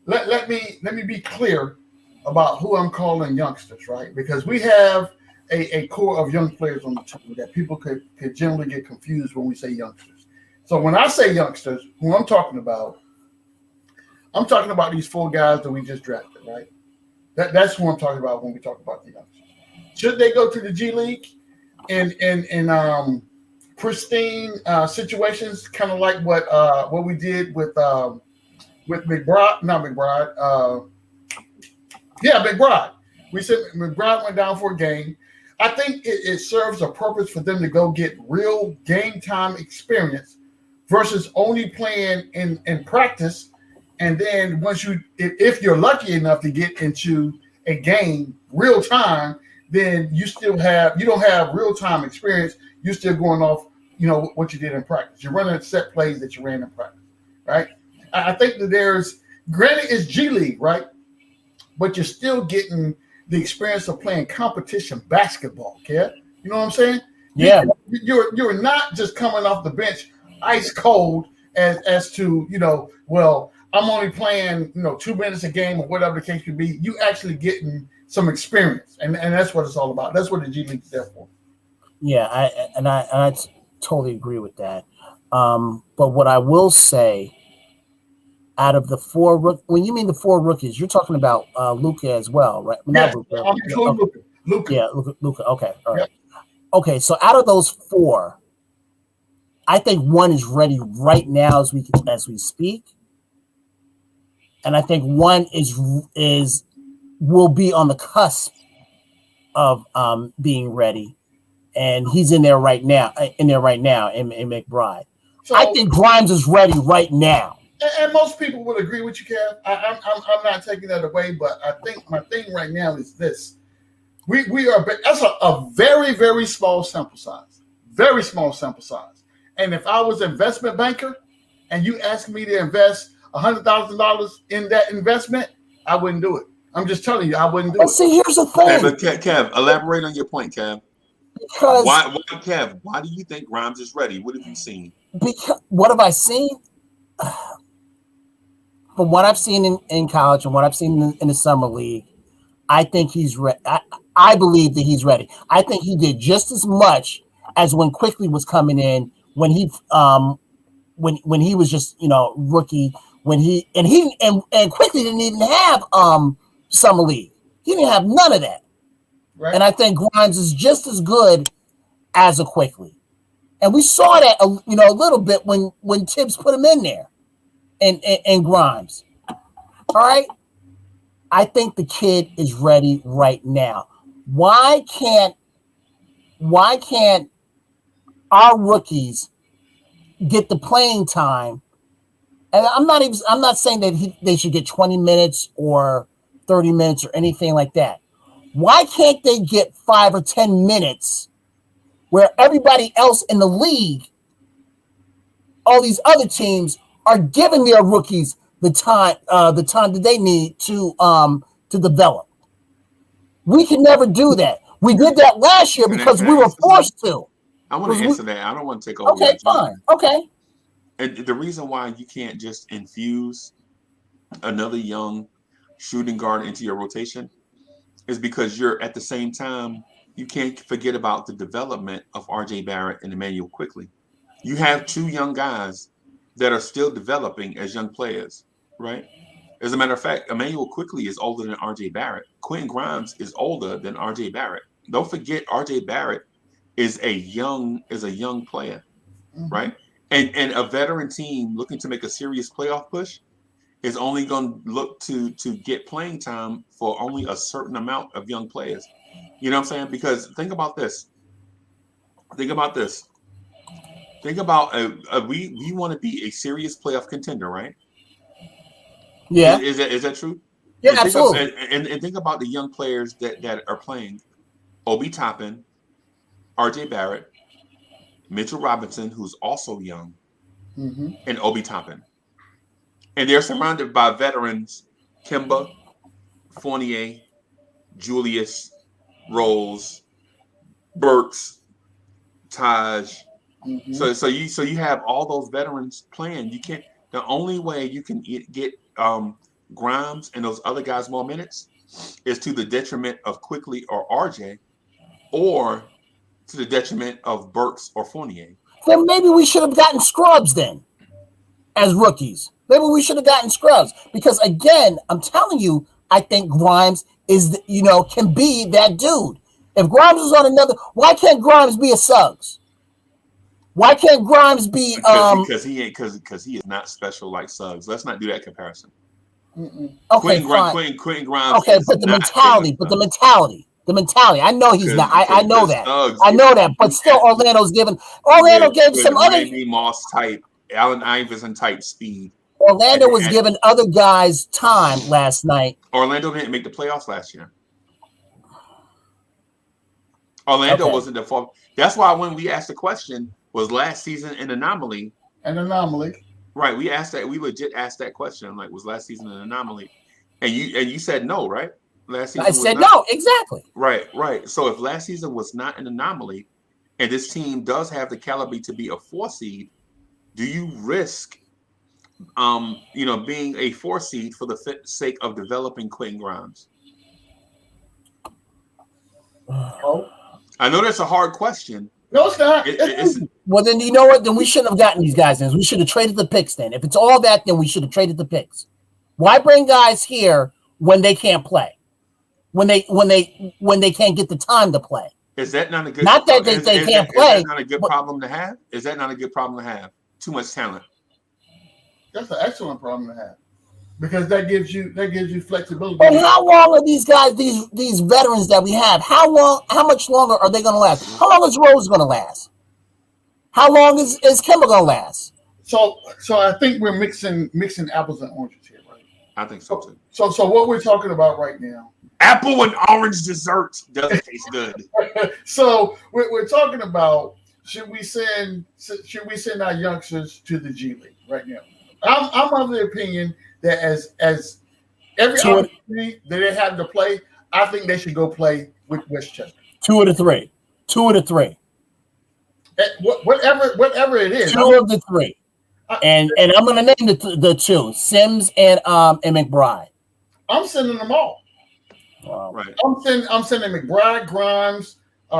let me be clear about who I'm calling youngsters, right? Because we have a core of young players on the team that people could generally get confused when we say youngsters. So when I say youngsters, who I'm talking about these 4 guys that we just drafted, right? That's who I'm talking about when we talk about the youngsters. Should they go to the G League in pristine situations, kind of like what we did with McBride? Not McBride. McBride. We said McBride went down for a game. I think it serves a purpose for them to go get real game time experience versus only playing in practice. And then if you're lucky enough to get into a game real time, then you don't have real time experience. You're still going off, what you did in practice. You're running set plays that you ran in practice, right? I think that granted it's G League, right? But you're still getting the experience of playing competition basketball, Kev. You know what I'm saying? Yeah. You're not just coming off the bench ice cold as to, I'm only playing, 2 minutes a game or whatever the case could be. You actually getting some experience. And that's what it's all about. That's what the G League is there for. Yeah, I totally agree with that. But what I will say, out of the when you mean the four rookies, you're talking about Luca as well, right? Yeah, Not Luca. I'm including Okay. Luka. Yeah, Luca. Okay, all Yep. right. Okay, so out of those four, I think one is ready right now as we speak, and I think one is will be on the cusp of being ready, and he's in there right now. In McBride. I So, think Grimes is ready right now. and most people would agree with you, Kev. I'm not taking that away, but I think my thing right now is this: we are that's a very very small sample size, very small sample size. And if I was an investment banker, and you asked me to invest $100,000 in that investment, I wouldn't do it. I'm just telling you, I wouldn't do But it. see, here's the Okay, thing, but Kev, elaborate on your point, Kev. because Kev? Why do you think Grimes is ready? What have you seen? what have I seen? From what I've seen in college and what I've seen in the summer league, I think he's ready. I believe that he's ready. I think he did just as much as when Quickly was coming in, when he was just rookie, when and Quickly didn't even have summer league. He didn't have none of that. Right? And I think Grimes is just as good as a Quickly. And we saw that a little bit when Tibbs put him in there and Grimes. All right. I think the kid is ready right now. Why can't our rookies get the playing time? And I'm not saying that they should get 20 minutes or 30 minutes or anything like that. Why can't they get 5 or 10 minutes where everybody else in the league, all these other teams, are giving their rookies the time that they need to develop? We can never do that. We did that last year because Can we I were answer something? forced to. I want to answer that. I don't want to take over your Okay, time. fine. Okay. And the reason why you can't just infuse another young shooting guard into your rotation is because you're at the same time you can't forget about the development of RJ Barrett and Emmanuel Quickly. You have two young guys that are still developing as young players, right? As a matter of fact, Emmanuel Quickly is older than RJ Barrett. Quentin Grimes is older than RJ Barrett. Don't forget RJ Barrett is a young player, Mm-hmm. right? And a veteran team looking to make a serious playoff push is only going to look to get playing time for only a certain amount of young players. You know what I'm saying? Because think about this. Think about this. Think about we want to be a serious playoff contender, right? Yeah. Is that true? Yeah, And think of absolutely. and think about the young players that are playing: Obi Toppin, R.J. Barrett, Mitchell Robinson, who's also young, Mm-hmm. and Obi Toppin. And they're surrounded by veterans: Kimba, Fournier, Julius, Rose, Burks, Taj. Mm-hmm. So you have all those veterans playing. You can't. The only way you can get Grimes and those other guys more minutes is to the detriment of Quickly or RJ, or to the detriment of Burks or Fournier. Then maybe we should have gotten scrubs then as rookies. Maybe we should have gotten scrubs because again, I'm telling you, I think Grimes can be that dude. If Grimes was on another, why can't Grimes be a Suggs? Why can't Grimes be Because he ain't because he is not special like Suggs. Let's not do that comparison. Mm-mm. okay, fine. Quentin Grimes Okay, is but not Jalen Suggs. the mentality. I know he's not. I know Because that. Suggs I is know a that. But new still, athlete Orlando gave with some other. Randy Moss type, Allen Iverson type speed. Orlando And, was and giving other guys time last night. Orlando didn't make the playoffs last year. Orlando Okay, wasn't the fault. That's why when we asked the question, was last season an anomaly? An anomaly. Right. We asked that. We legit asked that question. Like, was last season an anomaly? And you said no, right? Last I season was said not. no. Exactly. Right. Right. So if last season was not an anomaly, and this team does have the caliber to be a 4 seed, do you risk, being a 4 seed for the sake of developing Quentin Grimes? No. I know that's a hard question, No, it's not. Well, then you know what? Then we shouldn't have gotten these guys in. We should have traded the picks then. If it's all that, then we should have traded the picks. Why bring guys here when they can't play? When they can't get the time to play? Is that not a good? Not that they can't play. Is that not a good problem to have? Is that not a good problem to have? Too much talent. That's an excellent problem to have because that gives you flexibility. But how long are these guys, these veterans that we have? How much longer are they going to last? How long is Rose going to last? How long is Kemba going to last? So I think we're mixing apples and oranges here, right? I think so too. So what we're talking about right now, apple and orange dessert doesn't taste good. So we're talking about should we send our youngsters to the G League right now? I'm of the opinion that as every opportunity that they have to play, I think they should go play with Westchester. 2 of the 3. 2 of the 3. Whatever it is. 2 of the 3. And I'm going to name the 2, Sims and McBride. I'm sending them all. Wow. Right. I'm sending McBride, Grimes,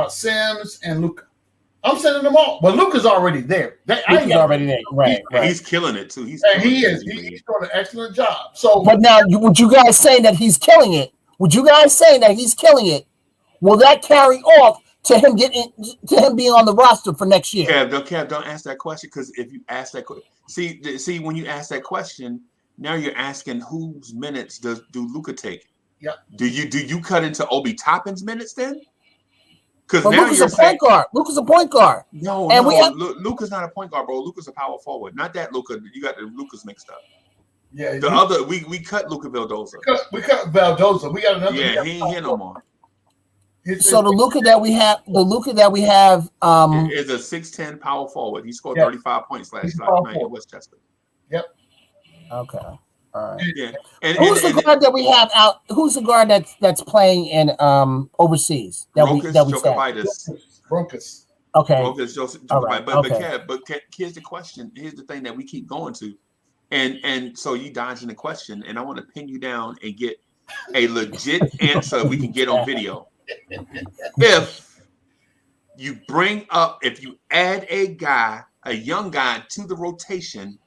Sims, and Luka. I'm sending them all. But Luka's already there. Luka's already there. Right. He's killing it too. He is. He's doing an excellent job. So, but now, would you guys saying that he's killing it? Will that carry off to him being on the roster for next year? Kev, don't ask that question because if you ask that question, see when you ask that question, now you're asking whose minutes do Luka take? Yeah. Do you cut into Obi Toppin's minutes then? Because now Luka's a point guard. Luka's a point guard. No, Luka's not a point guard, bro. Luka's a power forward. Not that Luka. You got the Luka's mixed up. Yeah. We cut Luka Vildoza. We cut Vildoza. We got another. Yeah, he ain't here no more. So the Luka that we have, is a 6'10" power forward. He scored 35 points last night in Westchester. Yep. Okay. All right. Yeah. Who's the guard that we have out? Who's the guard that's playing in overseas? Broncos. Okay. But here's the question. Here's the thing that we keep going to, and so you dodging the question, and I want to pin you down and get a legit answer we can get on video. If you add a young guy to the rotation,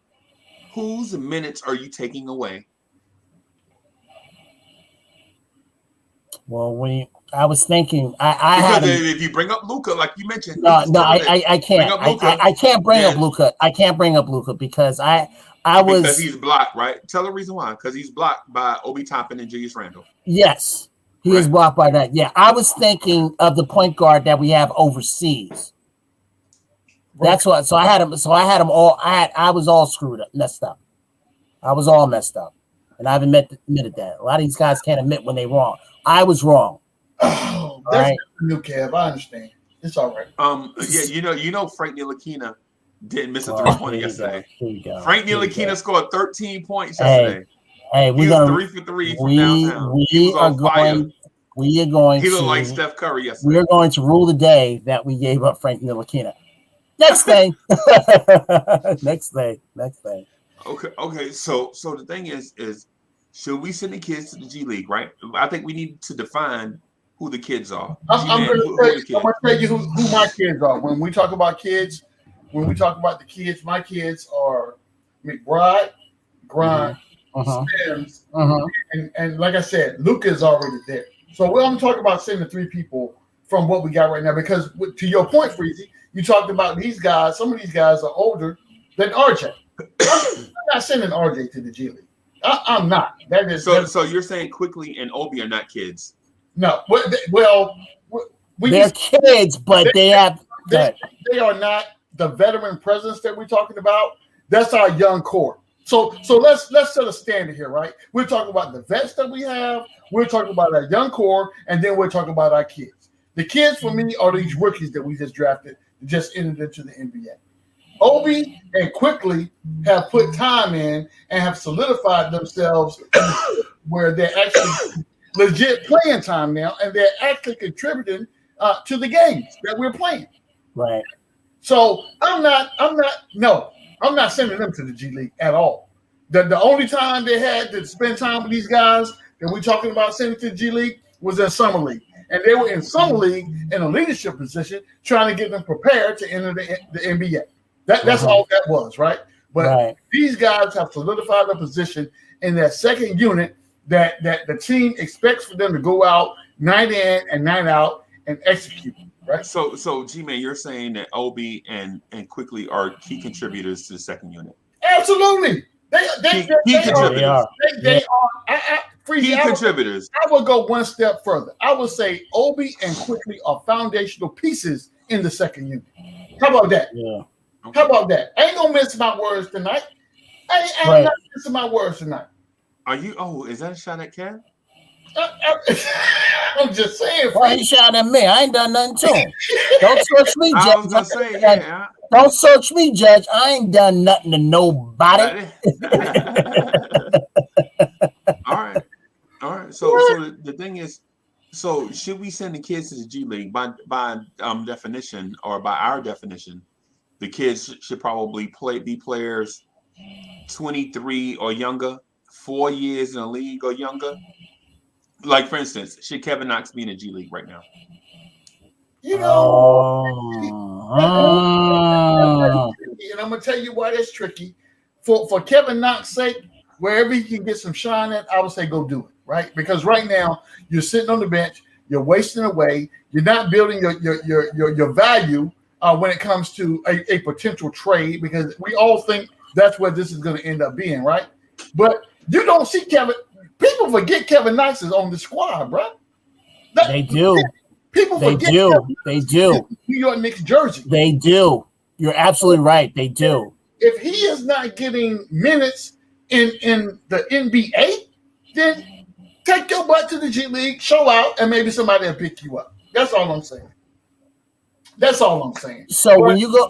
whose minutes are you taking away? Well, I was thinking, if you bring up Luka, like you mentioned, I can't. I can't bring up Luka. I can't bring up Luka because because he's blocked, right? Tell the reason why. Because he's blocked by Obi Toppin and Julius Randle. Yes, he is blocked by that. Yeah, I was thinking of the point guard that we have overseas. That's what. So I had him all. I was all screwed up, messed up. I was all messed up, and I've admitted that. A lot of these guys can't admit when they're wrong. I was wrong. Oh, that's new Kev. I understand. It's all right. You know, Frank Ntilikina didn't miss a 3-pointer yesterday. Frank Ntilikina scored 13 points yesterday. Hey, he was 3 for 3 from downtown. He looked like Steph Curry yesterday. We're going to rule the day that we gave up Frank Ntilikina. Next thing. Next thing. Okay. So the thing is should we send the kids to the G League, right? I think we need to define who the kids are. I'm going to tell you who my kids are. When we talk about kids, the kids, my kids are McBride, Grimes, Sims, and like I said, Luka is already there. So I'm talking about sending 3 people from what we got right now. Because to your point, Freezy, you talked about these guys. Some of these guys are older than RJ. I'm not sending RJ to the G League. I'm not. So you're saying Quickly and Obi are not kids? No. They're kids, but they are not the veteran presence that we're talking about. That's our young core. So let's set a standard here, right? We're talking about the vets that we have. We're talking about our young core, and then we're talking about our kids. The kids for me are these rookies that we just drafted, just entered into the NBA. Obi and Quickly have put time in and have solidified themselves where they're actually legit playing time now, and they're actually contributing to the games that we're playing. Right. So I'm not sending them to the G League at all. The only time they had to spend time with these guys that we're talking about sending to the G League was in Summer League. and they were in summer league in a leadership position, trying to get them prepared to enter the NBA. That's all that was, right? But these guys have solidified their position in that second unit that the team expects for them to go out night in and night out and execute. Right. So G-Man, you're saying that Obi and Quickly are key contributors to the second unit. Absolutely. They contributors. are. Key contributors. I will go one step further. I would say Obi and Quickly are foundational pieces in the second unit. How about that? Yeah. How about that? I ain't gonna miss my words tonight. I'm not missing my words tonight. Are you? Oh, is that a shot at Kev? I'm just saying. Why you shouting at me? I ain't done nothing to him. Don't search me, Judge. I was gonna say, yeah. Don't search me, Judge. I ain't done nothing to nobody. All right. So the thing is, so should we send the kids to the G League by definition, or by our definition? The kids should probably be players 23 or younger, 4 years in the league or younger. Like, for instance, should Kevin Knox be in the G League right now? You know, and I'm gonna tell you why that's tricky. For Kevin Knox's sake, wherever he can get some shine at, I would say go do it, right? Because right now you're sitting on the bench, you're wasting away, you're not building your value when it comes to a potential trade, because we all think that's where this is going to end up being, right? But you don't see Kevin. People forget Kevin Knox is on the squad, bro. They do. People forget. They do. New York Knicks jersey. They do. You're absolutely right. They do. If he is not getting minutes in the NBA, then take your butt to the G League, show out, and maybe somebody will pick you up. That's all I'm saying. That's all I'm saying. So when you go,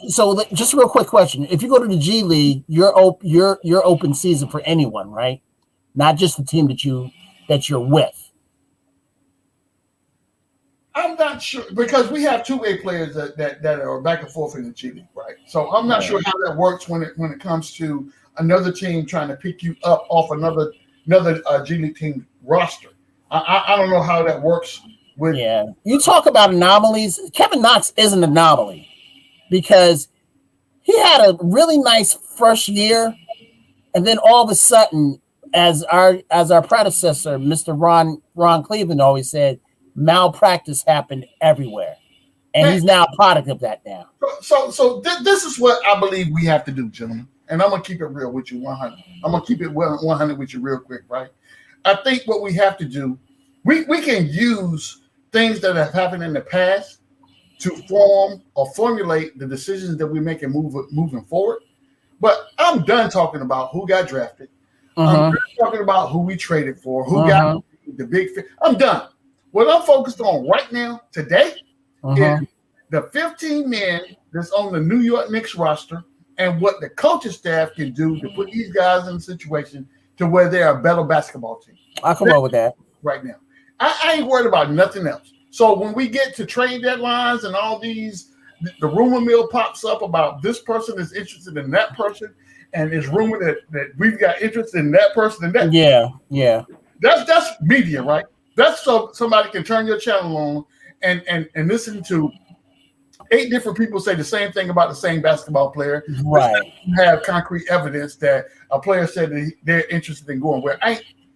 just a real quick question: if you go to the G League, you're open season for anyone, right? Not just the team that you're with. I'm not sure, because we have two-way players that are back and forth in the G League, right? So I'm not sure how that works when it comes to another team trying to pick you up off another G League team roster. I don't know how that works. You talk about anomalies. Kevin Knox is an anomaly because he had a really nice first year, and then all of a sudden, as our predecessor, Mr. Ron Cleveland, always said, malpractice happened everywhere, and he's now a product of that now. So this is what I believe we have to do, gentlemen, and I'm gonna keep it real with you, 100. I'm gonna keep it 100 with you real quick, right? I think what we have to do, we can use things that have happened in the past to form or formulate the decisions that we make and moving forward. But I'm done talking about who got drafted. I'm done talking about who we traded for, who got the big fit. I'm done. What I'm focused on right now, today, is the 15 men that's on the New York Knicks roster and what the coaching staff can do to put these guys in a situation to where they're a better basketball team. I'll come up with that. Right now. I ain't worried about nothing else. So when we get to trade deadlines and all these, the rumor mill pops up about this person is interested in that person, and it's rumored that we've got interest in that person and that. Yeah. That's media, right? That's so somebody can turn your channel on and listen to 8 different people say the same thing about the same basketball player. Right. Have concrete evidence that a player said that they're interested in going where.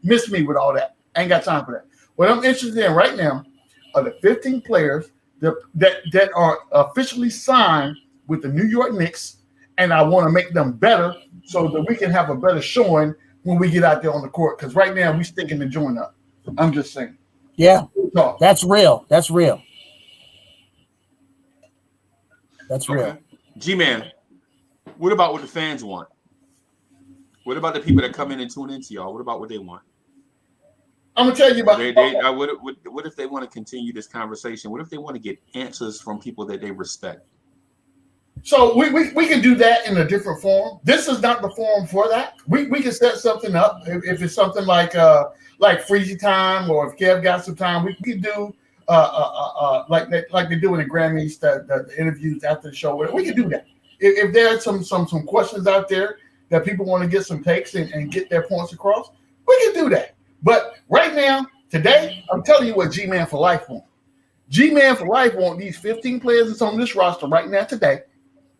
Miss me with all that. I ain't got time for that. What I'm interested in right now are the 15 players that are officially signed with the New York Knicks, and I want to make them better so that we can have a better showing when we get out there on the court. Because right now we sticking the joint up. I'm just saying. Yeah, that's real. That's real. G-Man, what about what the fans want? What about the people that come in and tune into y'all? What about what they want? I'm gonna tell you about. What if they want to continue this conversation? What if they want to get answers from people that they respect? So we can do that in a different form. This is not the forum for that. We can set something up if it's something like Freezy time, or if Kev got some time, we can do like they do in the Grammys, the interviews after the show. We can do that. If there are some questions out there that people want to get some takes and get their points across, we can do that. But right now, today, I'm telling you what G-Man for life wants. G-Man for Life want these 15 players that's on this roster right now today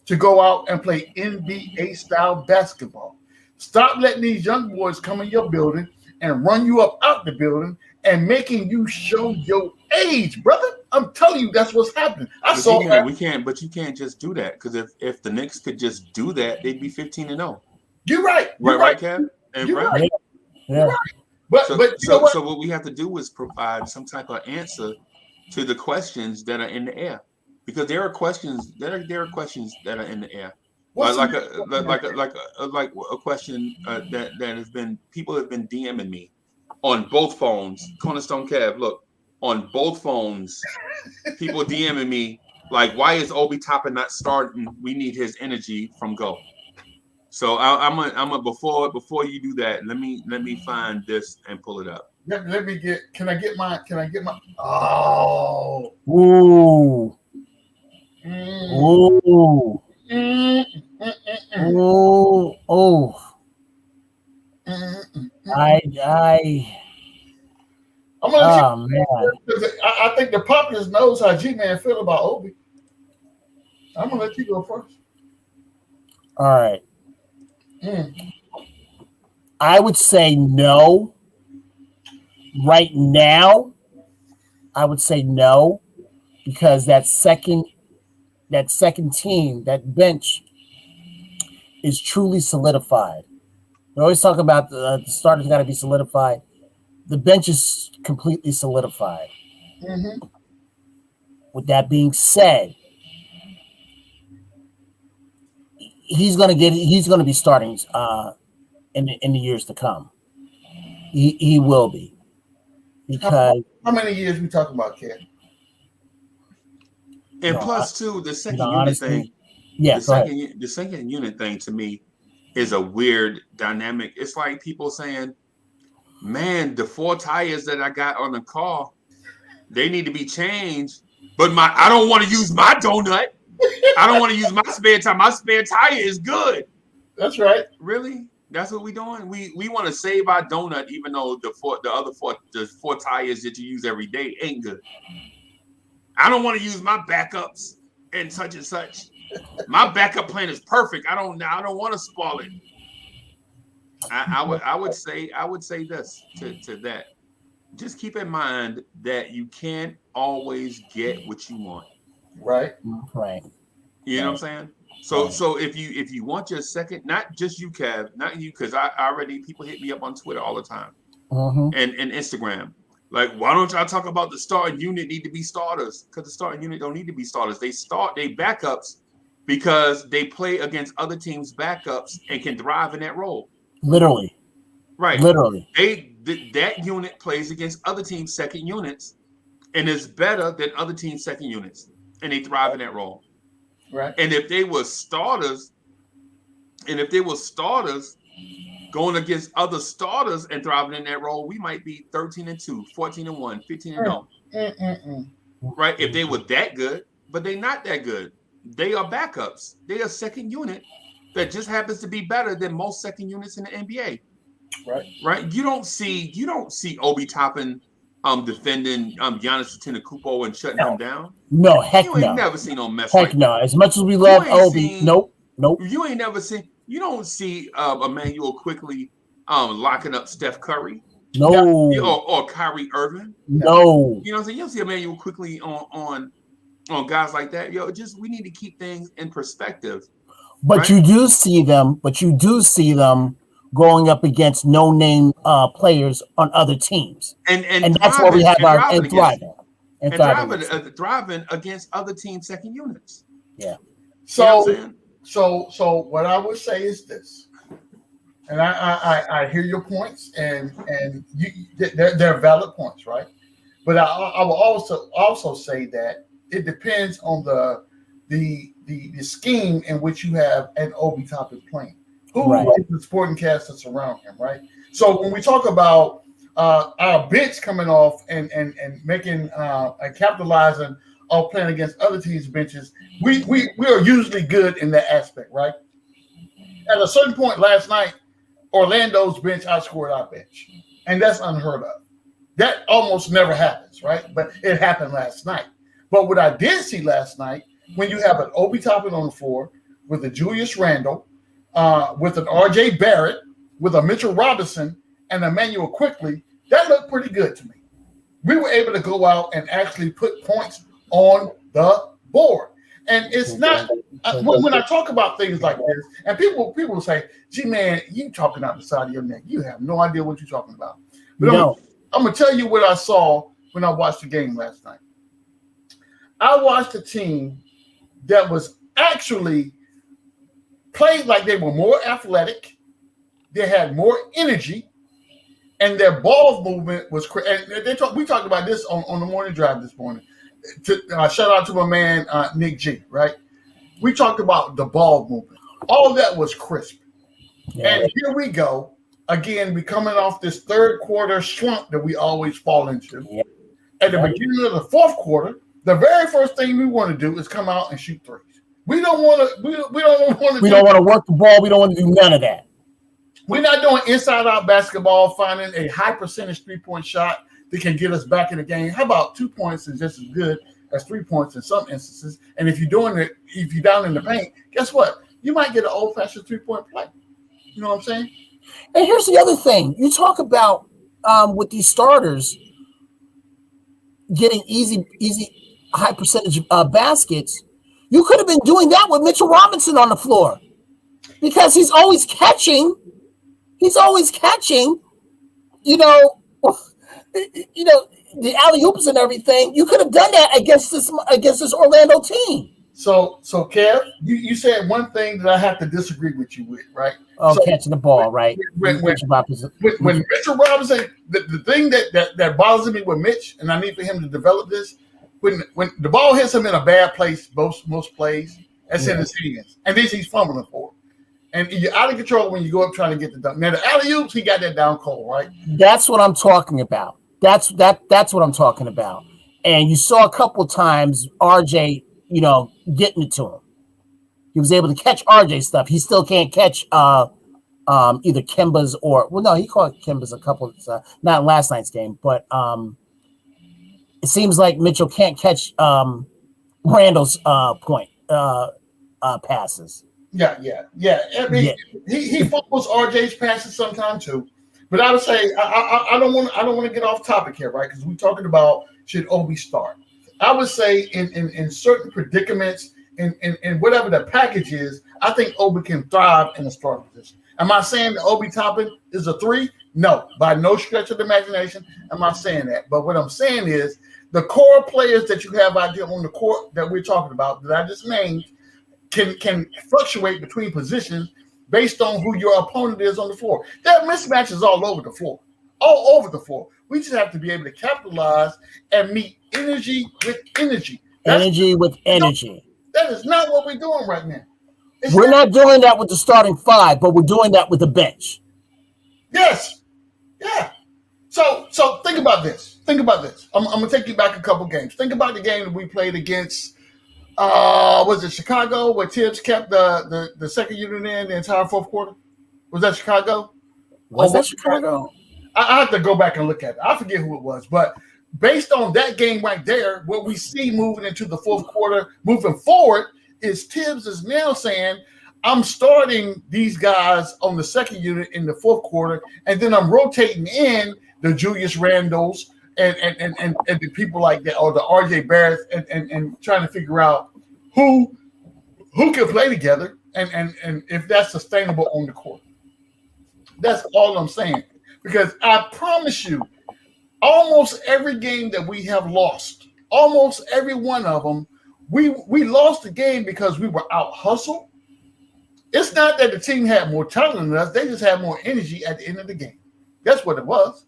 to go out and play NBA-style basketball. Stop letting these young boys come in your building and run you up out the building and making you show your age, brother. I'm telling you, that's what's happening. I saw that. We can't, but you can't just do that, because if the Knicks could just do that, they'd be 15-0. You're right. Right, Kev? And You're right. Yeah. Right. But you know what? So what we have to do is provide some type of answer to the questions that are in the air, because there are questions that are in the air. Like a question that has been, people have been DMing me on both phones. Cornerstone Kev, look, on both phones, people DMing me like, why is Obi Toppin not starting? We need his energy from go. So I'm a before you do that, let me find this and pull it up. Let me get. Can I get my? Oh. Ooh. Ooh. Oh. I'm gonna man. I think the populace knows how G-Man feel about Obi. I'm gonna let you go first. All right. I would say no. Right now, I would say no, because that second team, that bench, is truly solidified. We always talk about the starters got to be solidified. The bench is completely solidified. Mm-hmm. With that being said, he's going to be starting in the years to come. He will be, because how many years we talking about, Ken? And plus, too, the second unit honestly, thing. Yeah, the second unit thing to me is a weird dynamic. It's like people saying, "Man, the 4 tires that I got on the car, they need to be changed." But I don't want to use my donut. I don't want to use my spare tire. My spare tire is good. That's right. Really? That's what we're doing. We want to save our donut, even though the 4 tires that you use every day ain't good. I don't want to use my backups and such and such. My backup plan is perfect. I don't want to spoil it. I would say this to that. Just keep in mind that you can't always get what you want. Right. You know what I'm saying? So if you want your second, not just you, Kev, not you, because I already, people hit me up on Twitter all the time, and Instagram. Like, why don't y'all talk about the starting unit need to be starters? Because the starting unit don't need to be starters. They backups because they play against other teams' backups and can thrive in that role. Literally. Right. Literally. That unit plays against other teams' second units and is better than other teams' second units, and they thrive in that role. Right. And if they were starters, going against other starters and thriving in that role, we might be 13-2, 14-1, 15-0. Right? If they were that good, but they're not that good. They are backups. They are second unit that just happens to be better than most second units in the NBA. Right? You don't see Obi Toppin defending Giannis Antetokounmpo and shutting him down. No, heck no. You ain't never seen no mess heck like no. that. As much as we love Obi, nope. You ain't never seen. You don't see Emmanuel quickly locking up Steph Curry. No. Or Kyrie Irving. No. You know what I'm saying? You don't see Emmanuel quickly on guys like that. We need to keep things in perspective. But right? you do see them going up against no-name players on other teams. And that's where we have our thriving against other teams' second units. Yeah. So what I would say is this, and I hear your points, and they're valid points, right? But I will also say that it depends on the scheme in which you have an Obi Toppin playing. Who is the supporting cast that's around him, right? So when we talk about our bench coming off and making and capitalizing off playing against other teams' benches, we are usually good in that aspect, right? At a certain point last night, Orlando's bench outscored our bench, and that's unheard of. That almost never happens, right? But it happened last night. But what I did see last night, when you have an Obi Toppin on the floor with a Julius Randle, with an R.J. Barrett, with a Mitchell Robinson, and Emmanuel Quickly, that looked pretty good to me. We were able to go out and actually put points on the board. And it's not when I talk about things like this, and people will say, "Gee, man, you talking out the side of your neck. You have no idea what you're talking about." But No. I'm gonna tell you what I saw when I watched the game last night. I watched a team that was actually played like they were more athletic, they had more energy, and their ball movement was. And we talked about this on the morning drive this morning. Shout out to my man Nick G. Right, we talked about the ball movement. All that was crisp. Yeah. And here we go again. We coming off this third quarter slump that we always fall into. Yeah. At the beginning of the fourth quarter, the very first thing we want to do is come out and shoot threes. We don't want to. We don't want to work the ball. We don't want to do none of that. We're not doing inside-out basketball, finding a high percentage three-point shot that can get us back in the game. How about 2 points is just as good as 3 points in some instances? And if you're down in the paint, guess what? You might get an old-fashioned three-point play. You know what I'm saying? And here's the other thing. You talk about with these starters getting easy high percentage baskets. You could have been doing that with Mitchell Robinson on the floor because he's always catching. He's always catching, the alley-oops and everything. You could have done that against this Orlando team. So Kev, you said one thing that I have to disagree with you with, right? Oh, catching the ball, right? When Mitchell Robinson, the thing that bothers me with Mitch, and I need for him to develop this, when the ball hits him in a bad place, most plays, that's in his hands, and then he's fumbling for it. And you're out of control when you go up trying to get the dunk. Now the alley-oops, he got that down cold, right? That's what I'm talking about. That's what I'm talking about. And you saw a couple times RJ, getting it to him. He was able to catch RJ stuff. He still can't catch either Kemba's he caught Kemba's a couple of times, not last night's game, but it seems like Mitchell can't catch Randall's point passes. Yeah. I mean, he fumbles RJ's passes sometimes too. But I would say I don't want to get off topic here, right? Because we're talking about should Obi start. I would say in certain predicaments, in whatever the package is, I think Obi can thrive in a starting position. Am I saying that Obi Toppin is a 3? No, by no stretch of the imagination am I saying that. But what I'm saying is the core players that you have out there on the court that we're talking about, that I just named, can fluctuate between positions based on who your opponent is on the floor. There are mismatches all over the floor. We just have to be able to capitalize and meet energy with energy. Energy with energy. That is not what we're doing right now. We're not doing that with the starting 5, but we're doing that with the bench. Yes. Yeah. So think about this. I'm going to take you back a couple games. Think about the game that we played against was it Chicago where Tibbs kept the second unit in the entire fourth quarter? Was that Chicago? Was that Chicago? I have to go back and look at it. I forget who it was, but based on that game right there, what we see moving into the fourth quarter, moving forward, is Tibbs is now saying, I'm starting these guys on the second unit in the fourth quarter, and then I'm rotating in the Julius Randles and the people like that, or the RJ Barrett, and trying to figure out who can play together and if that's sustainable on the court. That's all I'm saying. Because I promise you, almost every game that we have lost, almost every one of them, we lost the game because we were out hustled. It's not that the team had more talent than us; they just had more energy at the end of the game. That's what it was.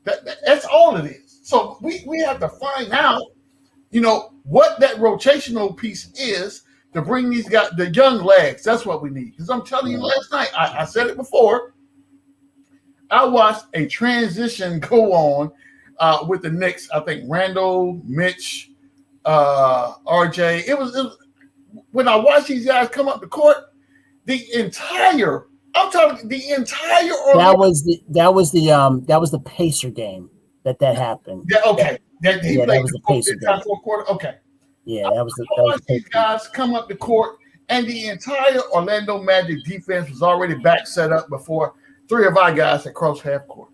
That's all it is. So we have to find out, what that rotational piece is to bring these guys, the young legs. That's what we need. Because I'm telling you, last night I said it before. I watched a transition go on with the Knicks. I think Randall, Mitch, RJ. It was when I watched these guys come up the court. The entire Orlando. That was the Pacer game that happened. Yeah, okay. That was the Pacer game. Fourth quarter. Okay. Yeah, that was the Watch these guys come up the court, and the entire Orlando Magic defense was already back set up before three of our guys had crossed half court.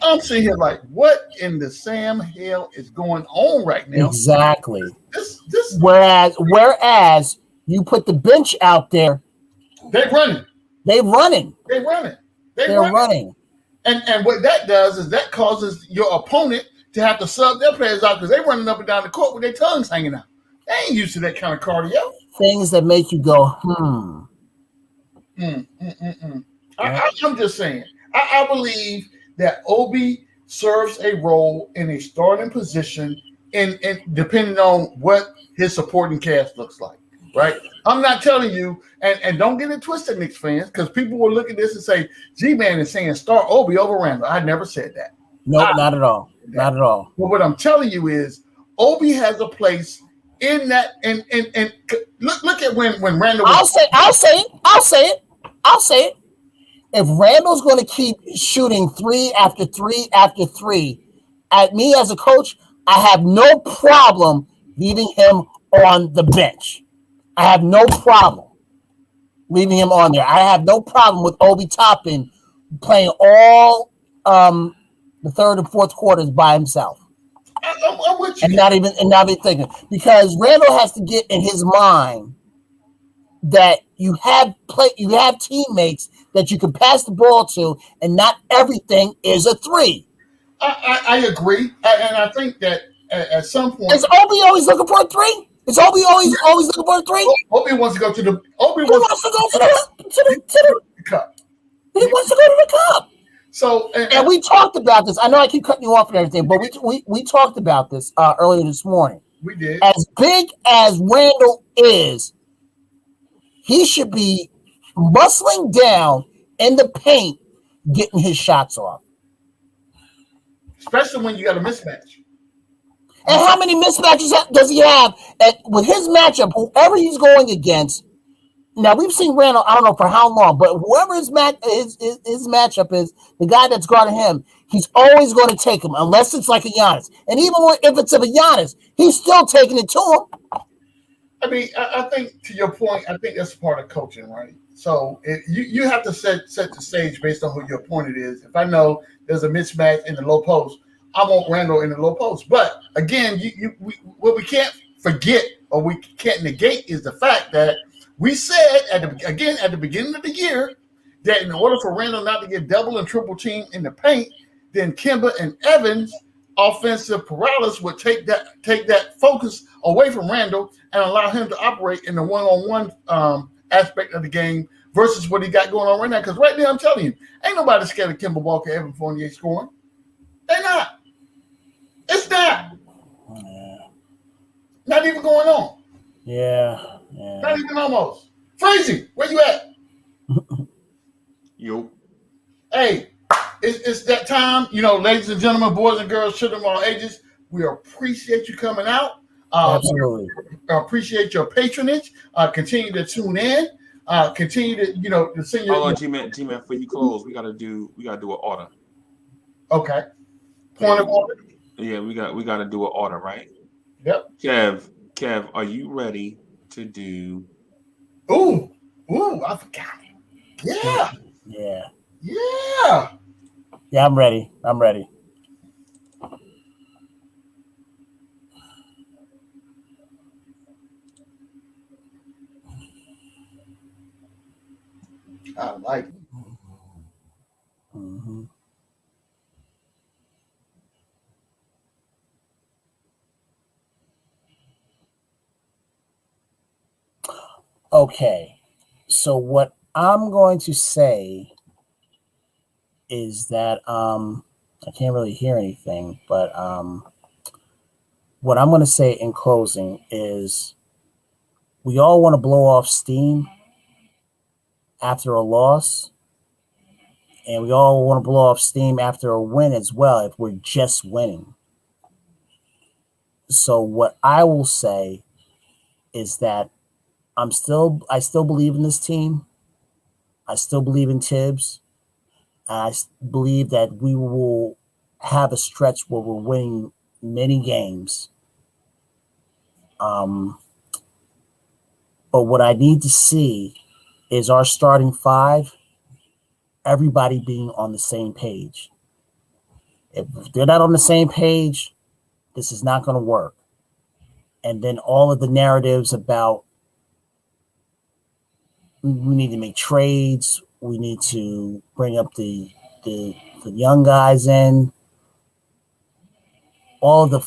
I'm sitting here like, what in the Sam hell is going on right now? Exactly. This Whereas you put the bench out there, they're running. They're running. And what that does is that causes your opponent to have to sub their players out because they're running up and down the court with their tongues hanging out. They ain't used to that kind of cardio. Things that make you go, I'm just saying. I believe that Obi serves a role in a starting position and depending on what his supporting cast looks like, right? I'm not telling you, and don't get it twisted, Knicks fans, because people will look at this and say, G-Man is saying start Obi over Randall. I never said that. Nope, not at all. Not at all. But what I'm telling you is Obi has a place in that, and look at when Randall was I'll say it. If Randall's going to keep shooting 3 after 3 after 3, at me as a coach, I have no problem leaving him on the bench. I have no problem leaving him on there. I have no problem with Obi Toppin playing all the third and fourth quarters by himself. I'm with you. And not even thinking, because Randall has to get in his mind that you have teammates that you can pass the ball to, and not everything is a 3. I agree, and I think that at some point, is Obi always looking for a 3? Is Obi always looking for a 3? Obi wants to go to the. He wants to go to the cup. He wants to go to the cup. So and we talked about this. I know I keep cutting you off and everything, but we talked about this earlier this morning. We did. As big as Randall is, he should be muscling down in the paint, getting his shots off. Especially when you got a mismatch. And how many mismatches does he have? And with his matchup, whoever he's going against, now we've seen Randall, I don't know for how long, but whoever his matchup is, the guy that's guarding him, he's always going to take him, unless it's like a Giannis. And even if it's of a Giannis, he's still taking it to him. I mean, I think to your point, I think that's part of coaching, right? So you have to set the stage based on who your opponent is. If I know there's a mismatch in the low post, I want Randall in the low post. But again, what we can't forget or we can't negate is the fact that we said at the beginning of the year that in order for Randall not to get double and triple team in the paint, then Kemba and Evans' offensive paralysis would take that focus away from Randall and allow him to operate in the one-on-one aspect of the game versus what he got going on right now. Because right now, I'm telling you, ain't nobody scared of Kemba Walker, Evan Fournier scoring. They're not. It's not. Yeah. Not even going on. Yeah. Not even almost. Freezy, where you at? Yo. Hey, it's that time. You know, ladies and gentlemen, boys and girls, children of all ages, we appreciate you coming out. Absolutely. Appreciate your patronage. Continue to tune in. Continue to, to send your. Hold on, G-Man, for you close, we gotta do an order. Okay. Point of order. Yeah, we got to do an order, right? Yep. Kev, are you ready to do? Ooh, I forgot it. Yeah. Yeah, I'm ready. I like it. Mm-hmm. Okay, so what I'm going to say is that I can't really hear anything, but what I'm going to say in closing is we all want to blow off steam after a loss, and we all want to blow off steam after a win as well if we're just winning. So what I will say is that I still believe in this team. I still believe in Tibbs. I believe that we will have a stretch where we're winning many games. But what I need to see is our starting five, everybody being on the same page. If they're not on the same page, this is not going to work. And then all of the narratives about we need to make trades, we need to bring up the young guys in, all of the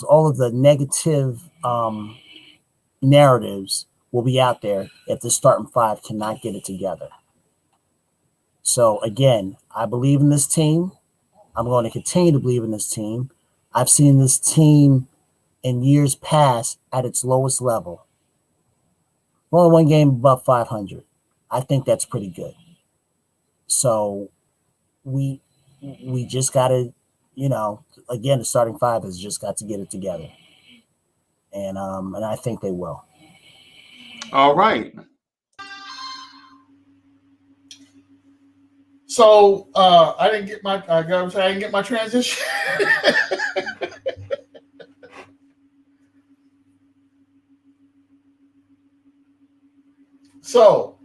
all of the negative narratives will be out there if the starting five cannot get it together. So again, I believe in this team. I'm going to continue to believe in this team. I've seen this team in years past at its lowest level. Only one game above 500. I think that's pretty good. So we just got to, again, the starting five has just got to get it together. And I think they will. All right. So I didn't get my transition. So,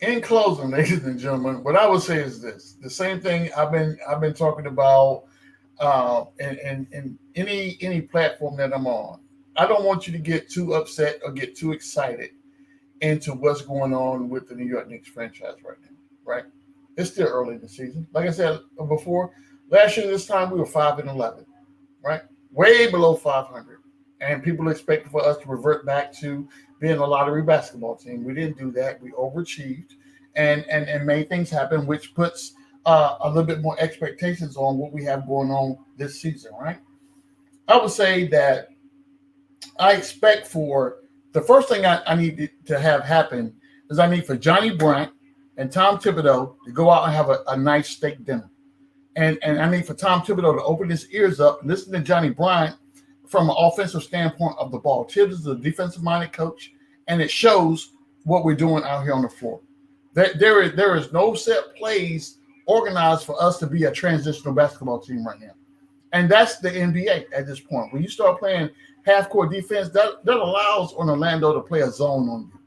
in closing, ladies and gentlemen, what I would say is this: the same thing I've been talking about in any platform that I'm on. I don't want you to get too upset or get too excited into what's going on with the New York Knicks franchise right now. Right? It's still early in the season. Like I said before, last year this time we were 5-11. Right? Way below 500. And people expected for us to revert back to being a lottery basketball team. We didn't do that. We overachieved and made things happen, which puts a little bit more expectations on what we have going on this season, right? I would say that I expect for the first thing I need to have happen is I need for Johnny Bryant and Tom Thibodeau to go out and have a nice steak dinner. And I need for Tom Thibodeau to open his ears up and listen to Johnny Bryant from an offensive standpoint of the ball. Tibbs is a defensive-minded coach, and it shows what we're doing out here on the floor. There is no set plays organized for us to be a transitional basketball team right now. And that's the NBA at this point. When you start playing half-court defense, that allows Orlando to play a zone on you,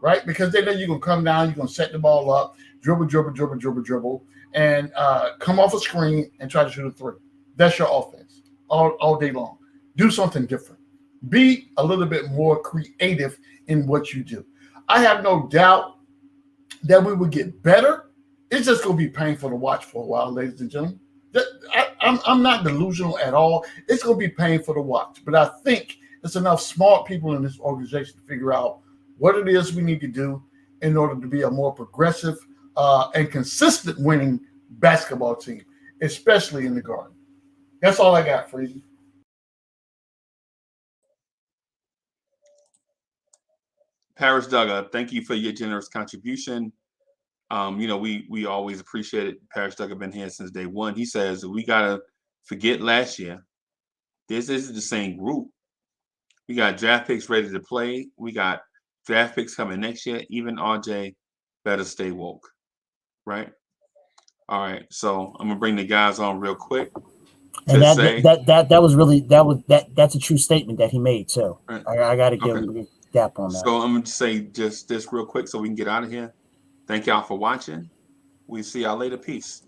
right? Because they know you're going to come down, you're going to set the ball up, dribble, and come off a screen and try to shoot a three. That's your offense all day long. Do something different. Be a little bit more creative in what you do. I have no doubt that we will get better. It's just going to be painful to watch for a while, ladies and gentlemen. I'm not delusional at all. It's going to be painful to watch. But I think there's enough smart people in this organization to figure out what it is we need to do in order to be a more progressive and consistent winning basketball team, especially in the Garden. That's all I got for you. Paris Duggar, thank you for your generous contribution. We always appreciate it. Paris Duggar been here since day one. He says we gotta forget last year. This isn't the same group. We got draft picks ready to play. We got draft picks coming next year. Even RJ better stay woke. Right? All right. So I'm gonna bring the guys on real quick. And that was really that's a true statement that he made too. Right. I gotta give him a gap on that. So I'm gonna say just this real quick so we can get out of here. Thank y'all for watching. We'll see y'all later. Peace.